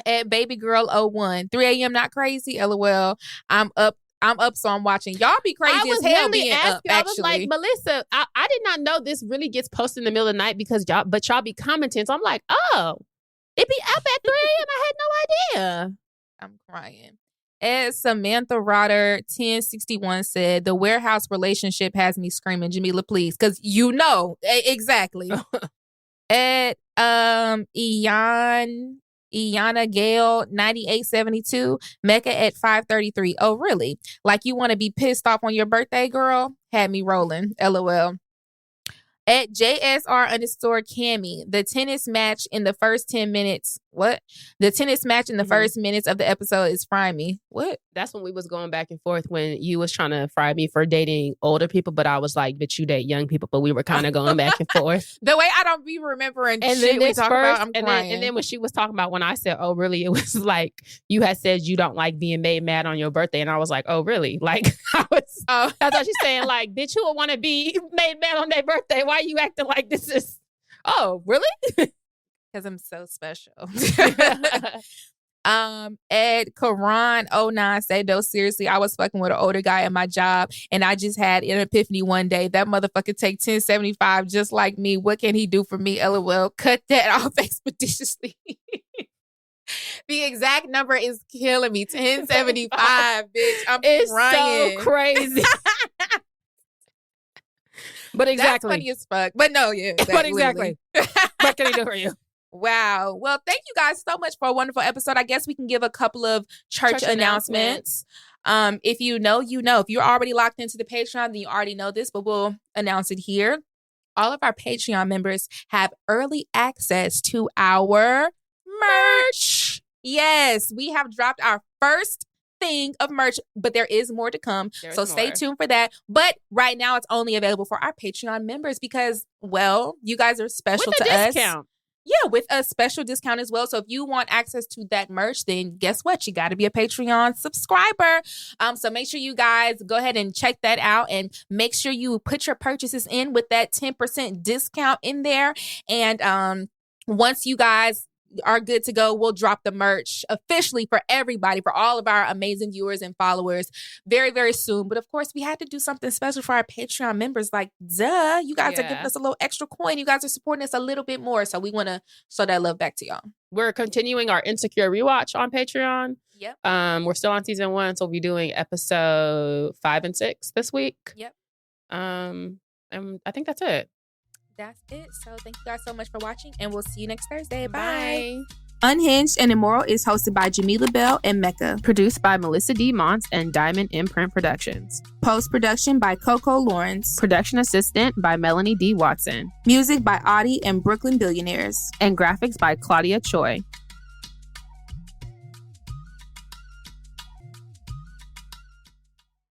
Ed Baby Girl 01, 3 a.m. not crazy. LOL. I'm up, so I'm watching. Y'all be crazy as hell being up, actually. I was like, Melissa, I did not know this really gets posted in the middle of the night because y'all be commenting. So I'm like, oh, it be up at 3 a.m. I had no idea. I'm crying. Ed Samantha Rotter 1061 said, the warehouse relationship has me screaming, Jamila, please. Because you know. Exactly. Ed Iana Gale 9872, Mecca at 533. Oh, really? Like you want to be pissed off on your birthday, girl? Had me rolling. LOL. At JSR_Cammy, the tennis match in the first 10 minutes. What? The tennis match in the first minutes of the episode is frying me. What? That's when we was going back and forth when you was trying to fry me for dating older people, but I was like, bitch, you date young people. But we were kind of going back and forth. The way I don't be remembering and shit we talk about, I'm and crying. And then when she was talking about when I said, oh, really? It was like, you had said you don't like being made mad on your birthday. And I was like, oh, really? Like, that's what she's saying. Like, bitch, who would want to be made mad on their birthday? Why are you acting like this is, oh, really? Because I'm so special. Ed Karan 09 said, no, seriously, I was fucking with an older guy at my job and I just had an epiphany one day. That motherfucker take 1075 just like me. What can he do for me? LOL. Cut that off expeditiously. The exact number is killing me. 1075, bitch. I'm crying. So crazy. But exactly. That's funny as fuck. But no, yeah. Exactly. But exactly. What can he do for you? Wow. Well, thank you guys so much for a wonderful episode. I guess we can give a couple of church announcements. If you know, you know. If you're already locked into the Patreon, then you already know this, but we'll announce it here. All of our Patreon members have early access to our merch. Yes, we have dropped our first thing of merch, but there is more to come. So stay tuned for that. But right now it's only available for our Patreon members because, well, you guys are special to us. Yeah, with a special discount as well. So if you want access to that merch, then guess what? You got to be a Patreon subscriber. So make sure you guys go ahead and check that out and make sure you put your purchases in with that 10% discount in there. And once you guys are good to go, we'll drop the merch officially for everybody, for all of our amazing viewers and followers very, very soon. But of course, we had to do something special for our Patreon members. Like, duh, you guys are giving us a little extra coin. You guys are supporting us a little bit more. So we want to show that love back to y'all. We're continuing our Insecure rewatch on Patreon. Yep. We're still on season 1, so we'll be doing episode 5 and 6 this week. Yep. And I think that's it. That's it. So thank you guys so much for watching, and we'll see you next Thursday. Bye. Unhinged and Immoral is hosted by Jamila Bell and Mecca. Produced by Melissa D. Montz and Diamond MPrint Productions. Post-production by Coco Lawrence. Production assistant by Melanie D. Watson. Music by Audie and Brooklyn Billionaires. And graphics by Claudia Choi.